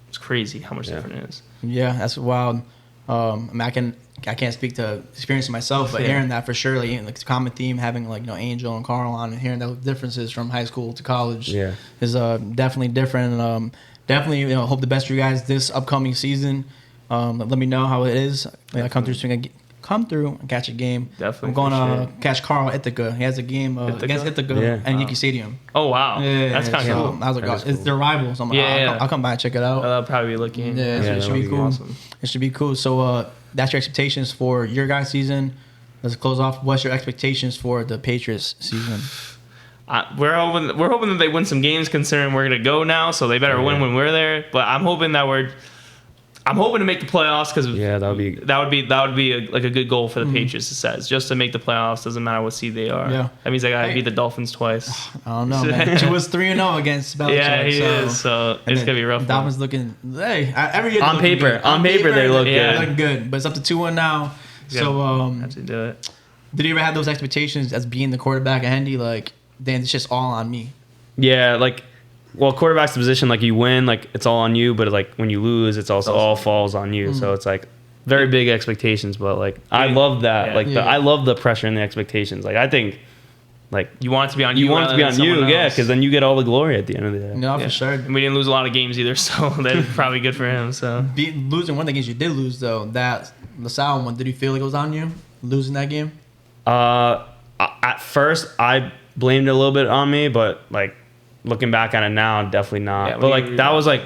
it's crazy how much different it is. Yeah, that's wild. I mean, I can't speak to experience myself, but hearing that for sure, like the common theme, having like Angel and Carl on, and hearing those differences from high school to college is definitely different. And definitely hope the best for you guys this upcoming season. Let me know how it is. I come through and catch a game. Definitely. I'm going to catch Carl Ithaca. He has a game against Ithaca at Yankee Stadium. Oh, wow. Yeah, that's kind of cool. I was like, it's their rivals. I'm like, I'll come by and check it out. That'll probably be looking. Yeah, it should be cool. Awesome. It should be cool. So that's your expectations for your guys' season. Let's close off. What's your expectations for the Patriots season? We're hoping that they win some games considering we're going to go now, so they better win when we're there. But I'm hoping to make the playoffs because that would be a good goal for the Patriots. It says just to make the playoffs. Doesn't matter what seed they are. Yeah, that means I got to beat the Dolphins twice. I don't know, man. He was 3-0 against Belichick. Yeah, he is. So it's gonna be rough. Dolphins looking every year on paper they look good. They're looking good, but it's up to 2-1 now. So have to do it. Did you ever have those expectations as being the quarterback at Hendi? Like, then it's just all on me. Yeah, like. Well, quarterback's the position, like you win, like it's all on you, but like when you lose, it's also all falls on you. So it's like very big expectations, but like I love that. I love the pressure and the expectations. Like I think like you want it to be on you. You want it to be on you, because then you get all the glory at the end of the day. No, for sure. And we didn't lose a lot of games either, so that's probably good for him. So losing one of the games you did lose though, that LaSalle one, did you feel like it was on you losing that game? At first I blamed it a little bit on me, but like. Looking back on it now, definitely not. Yeah, but like that was like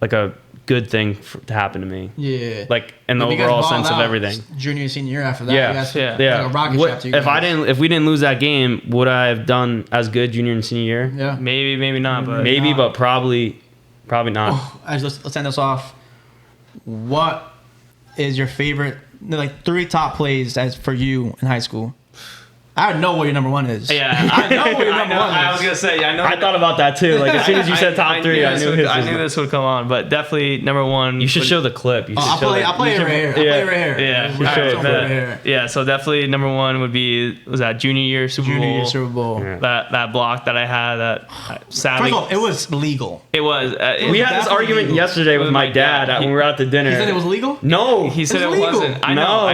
a good thing to happen to me. Yeah. Like in the overall sense of everything. Junior, senior year after that. Yeah. Like a rocket shot to you guys. If we didn't lose that game, would I have done as good junior and senior year? Yeah. Maybe not. But but probably not. Oh, let's end this off. What is your favorite? Like 3 top plays as for you in high school? I know what your number one is. Yeah, I know what your number one is. I was gonna say, I know. I thought about that too. Like as soon as you said top 3, I knew this would come on. But definitely number one. You should show the clip. I'll play it right here. Yeah. So definitely number one would be that junior year Super Bowl. Yeah. That block that I had. That sadly. First of all, it was legal. It was. We had this argument yesterday with my dad when we were at the dinner. He said it was legal. No, he said it wasn't. I know.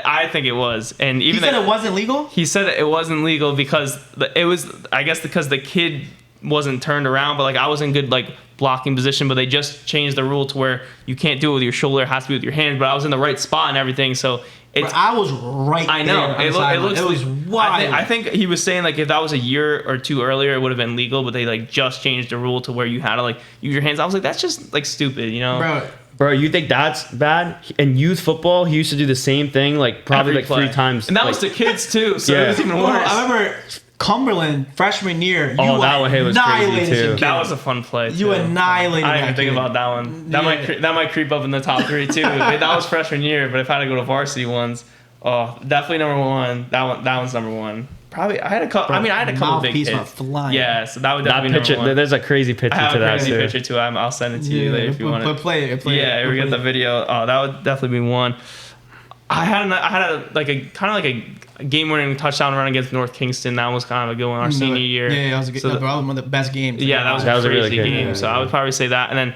I think it was. And even he said it wasn't legal. He said it wasn't legal because it was, I guess, because the kid wasn't turned around, but like I was in good like blocking position, but they just changed the rule to where you can't do it with your shoulder, it has to be with your hands, but I was in the right spot and everything, so it's. I was right. I know there it was wild. I think he was saying like if that was a year or 2 earlier, it would have been legal, but they like just changed the rule to where you had to like use your hands. I was like, that's just like stupid, you know. Bro, you think that's bad? In youth football, he used to do the same thing, like probably like 3 times. And that was to kids too, so it was even worse. I remember Cumberland freshman year. That one was crazy too. That was a fun play. You annihilated. I didn't even think about that one. That might creep up in the top 3 too. That was freshman year, but if I had to go to varsity ones, definitely number one. That one's number one. Probably, I had a couple. I mean, I had a couple big hits. Flying. Yeah, so that would definitely be number one. There's a crazy picture I have to a that crazy too. picture too. I'll send it to you later if you want to. But play it. Yeah, we get the video. Oh, that would definitely be one. I had a game-winning touchdown run against North Kingston. That was kind of a good one our senior year. Yeah, that was a good. That was one of the best games. Yeah, that was a crazy really good game. So I would probably say that, and then.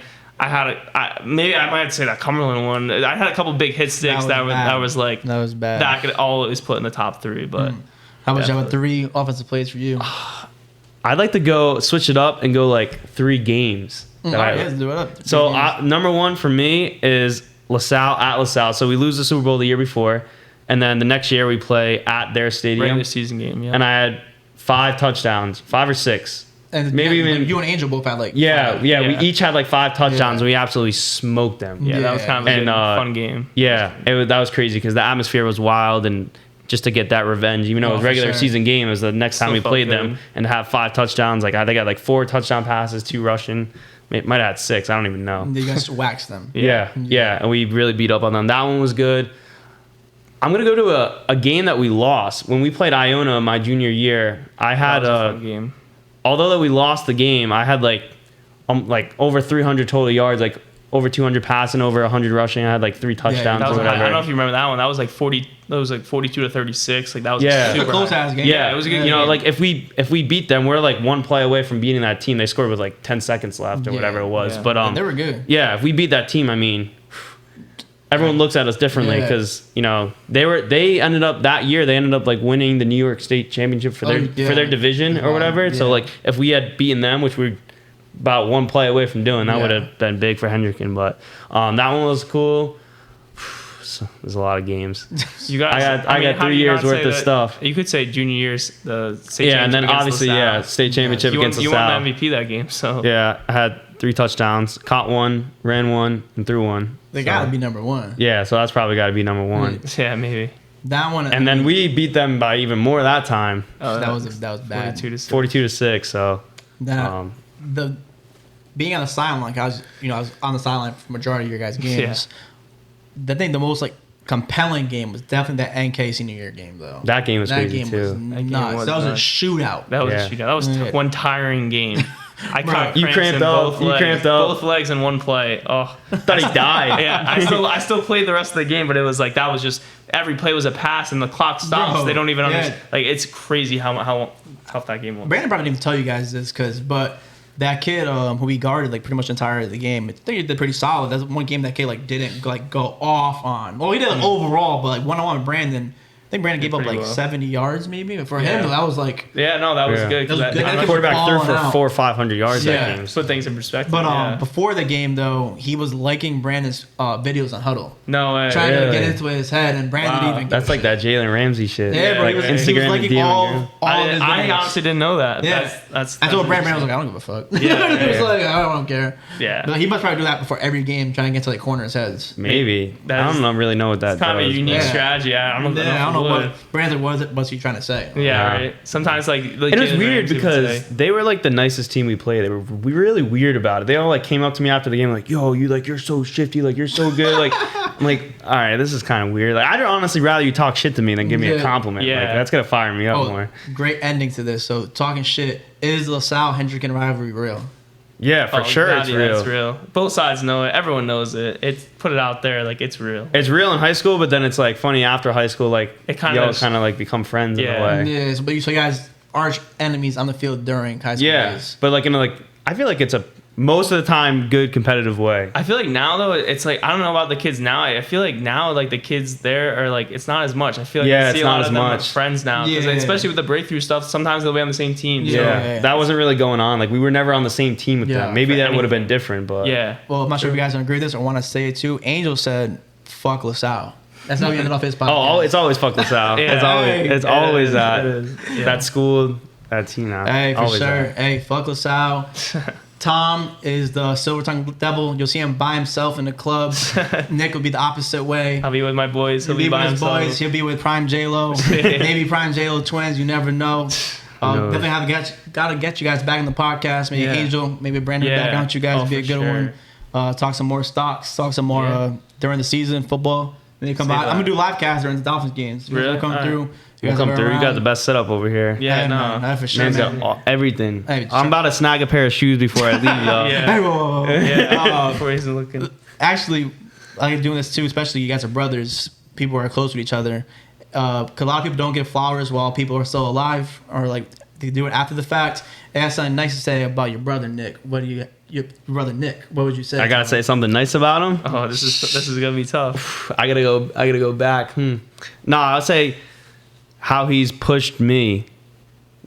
Maybe I might have to say that Cumberland one. I had a couple big hit sticks that was bad. That I could always put in the top 3. But how about you have 3 offensive plays for you? I'd like to go switch it up and go like 3 games. Let's do it up. So number 1 for me is LaSalle at LaSalle. So we lose the Super Bowl the year before, and then the next year we play at their stadium. Regular season game, yeah. And I had 5 touchdowns, 5 or 6. And maybe even you and Angel both had like 5. Yeah. We each had like 5 touchdowns, and we absolutely smoked them. Yeah, that was kind of a fun game. Yeah, that was crazy because the atmosphere was wild, and just to get that revenge, even though it was regular season game, it was the next time we played them, and to have 5 touchdowns, like I think I had like 4 touchdown passes, 2 rushing, might have had 6, I don't even know. You guys waxed them. Yeah, and we really beat up on them. That one was good. I'm gonna go to a game that we lost when we played Iona my junior year. I had a game. Although that we lost the game, I had like over 300 total yards, like over 200 passing, over 100 rushing. I had like 3 touchdowns or whatever. I don't know if you remember that one. That was like 40. That was like 42 to 36. Like that was super close ass game. Yeah, it was a good. Like if we beat them, we're like 1 play away from beating that team. They scored with like 10 seconds left or whatever it was. Yeah. But they were good. Yeah, if we beat that team, I mean, everyone looks at us differently because they ended up that year. They ended up like winning the New York State championship for their division or whatever. Yeah. So like if we had beaten them, which we're about 1 play away from doing, that would have been big for Hendricken. But that one was cool. So there's a lot of games. You guys, I got 3 years worth of stuff. You could say junior years, the state championship. And then obviously state championship against LaSalle. You won the MVP that game, so yeah, I had 3 touchdowns, caught 1, ran 1, and threw 1. They gotta be number 1. Yeah, so that's probably got to be number 1. Yeah, maybe that one. And then we beat them by even more that time. Oh, that was bad. 42 to 6. So the being on the sideline, like I was on the sideline for majority of your guys' games. Yeah. I think the most like compelling game was definitely that NK senior year game though. That game was crazy too. That was a shootout. That was a shootout. That was one tiring game. I caught you cramped up. Both legs in one play. Oh, I thought he died. Yeah, I still played the rest of the game, but it was like that was just every play was a pass and the clock stops. Bro, they don't even understand. Like it's crazy how tough that game was. Brandon probably didn't even tell you guys this but that kid who he guarded like pretty much the entirety of the game, I think he did pretty solid. That's one game that kid like didn't like go off on. Well, he did overall, but like one-on-one with Brandon. I think Brandon gave up like 70 yards maybe. But for him, that was like... Yeah, no, that was good. The quarterback threw for 400 or 500 yards that game. Put things in perspective. But before the game, though, he was liking Brandon's videos on Huddle. No way. Trying to get into his head, and Brandon even... That's like that Jalen Ramsey shit. Yeah, bro. Like he was liking all I honestly didn't know that. Yeah. That's I told Brandon, was like, I don't give a fuck. Yeah. He was like, I don't care. Yeah. But he must probably do that before every game, trying to get to like corners' heads. Maybe. I don't really know what that does. It's kind of a unique strategy. I don't know what Brandon what's he trying to say? Yeah, right. Sometimes like it was weird because they were like the nicest team we played. They were really weird about it. They all like came up to me after the game like, "Yo, you're so shifty, like you're so good." Like I'm like, "All right, this is kind of weird." Like I'd honestly rather you talk shit to me than give me a compliment. Yeah, like, that's gonna fire me up more. Great ending to this. So talking shit, is LaSalle Hendricken rivalry real? Yeah, for sure, it's real. It's real. Both sides know it. Everyone knows it. It's put it out there like it's real. It's real in high school, but then it's like funny after high school. Like it kind of like become friends in a way. Yeah, so you guys arch enemies on the field during high school days. But like I feel like it's a most of the time good competitive way. I feel like now though it's like I don't know about the kids now. I feel like now like the kids there are like it's not as much. I feel like I see a lot of them as friends now, especially with the breakthrough stuff. Sometimes they'll be on the same team. That wasn't really going on. Like we were never on the same team with them. Maybe that would have been different, but Well, I'm not sure if you guys don't agree with this or want to say it too. Angel said, "Fuck LaSalle." That's how he ended off his podcast. Oh, it's always fuck LaSalle. It's always that school, that team. Hey, for sure. Hey, fuck LaSalle. Tom is the Silver Tongue Devil. You'll see him by himself in the club. Nick will be the opposite way. I'll be with my boys. He'll be by his boys. He'll be with Prime J-Lo. Maybe Prime J-Lo twins. You never know. Definitely gotta get you guys back in the podcast. Maybe Angel, maybe Brandon back on you guys. Be a good one. Talk some more stocks. Talk some more during the season football. Then you come by. I'm gonna do live cast during the Dolphins games. You Really? come through. We'll come through. You got the best setup over here. Yeah, Hey, no. man, for sure, Man's man. got everything. Hey, I'm about to snag a pair of shoes before I leave, though. Yeah. Hey, whoa. Yeah, before he's looking. Actually, I like doing this too, especially you guys are brothers. People are close with each other. 'Cause a lot of people don't get flowers while people are still alive, or like they do it after the fact. And that's something nice to say about your brother Nick. What do your brother Nick? What would you say? I gotta say something nice about him. Oh, this is gonna be tough. I gotta go back. Nah, I'll say how he's pushed me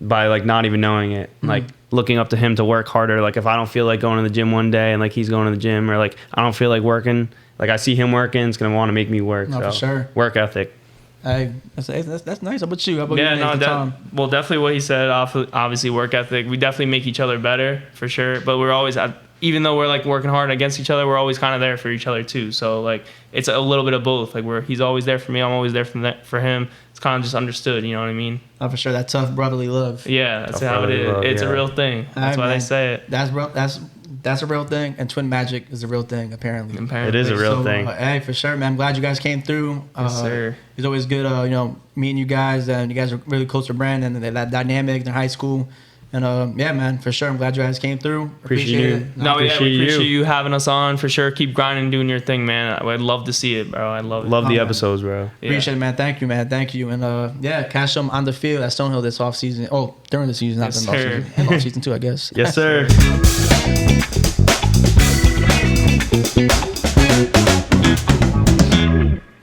by like not even knowing it, like looking up to him to work harder. Like if I don't feel like going to the gym one day and like he's going to the gym, or like I don't feel like working, like I see him working, it's gonna want to make me work. No, so, for sure. Work ethic. Hey, that's nice. How about you? How about Yeah, you, no, Tom? well, definitely what he said. Obviously, work ethic. We definitely make each other better for sure. But we're always, even though we're like working hard against each other, we're always kind of there for each other too. So like, it's a little bit of both. Like he's always there for me. I'm always there for him. It's kind of just understood. You know what I mean? Oh, for sure. That tough brotherly love. Yeah, that's Tough how it brotherly is. love, It's a yeah. real thing. That's Alright, why man. they say it. That's real. That's a real thing, and twin magic is a real thing apparently. It is a real thing. Hey, for sure, man. I'm glad you guys came through. Yes, sir. It's always good, meeting you guys, and you guys are really close to Brandon, and that dynamic in high school. And yeah, man, for sure. I'm glad you guys came through. Appreciate you. it. No, yeah, we appreciate appreciate you. you having us on for sure. Keep grinding, doing your thing, man. I'd love to see it, bro. I love it. Love the man. episodes, bro. Yeah. Appreciate it, man. Thank you, man. Thank you. And yeah, catch them on the field at Stonehill this off season. Oh, during the season, not Yes, the off sir. season. And off season too, I guess. Yes, sir.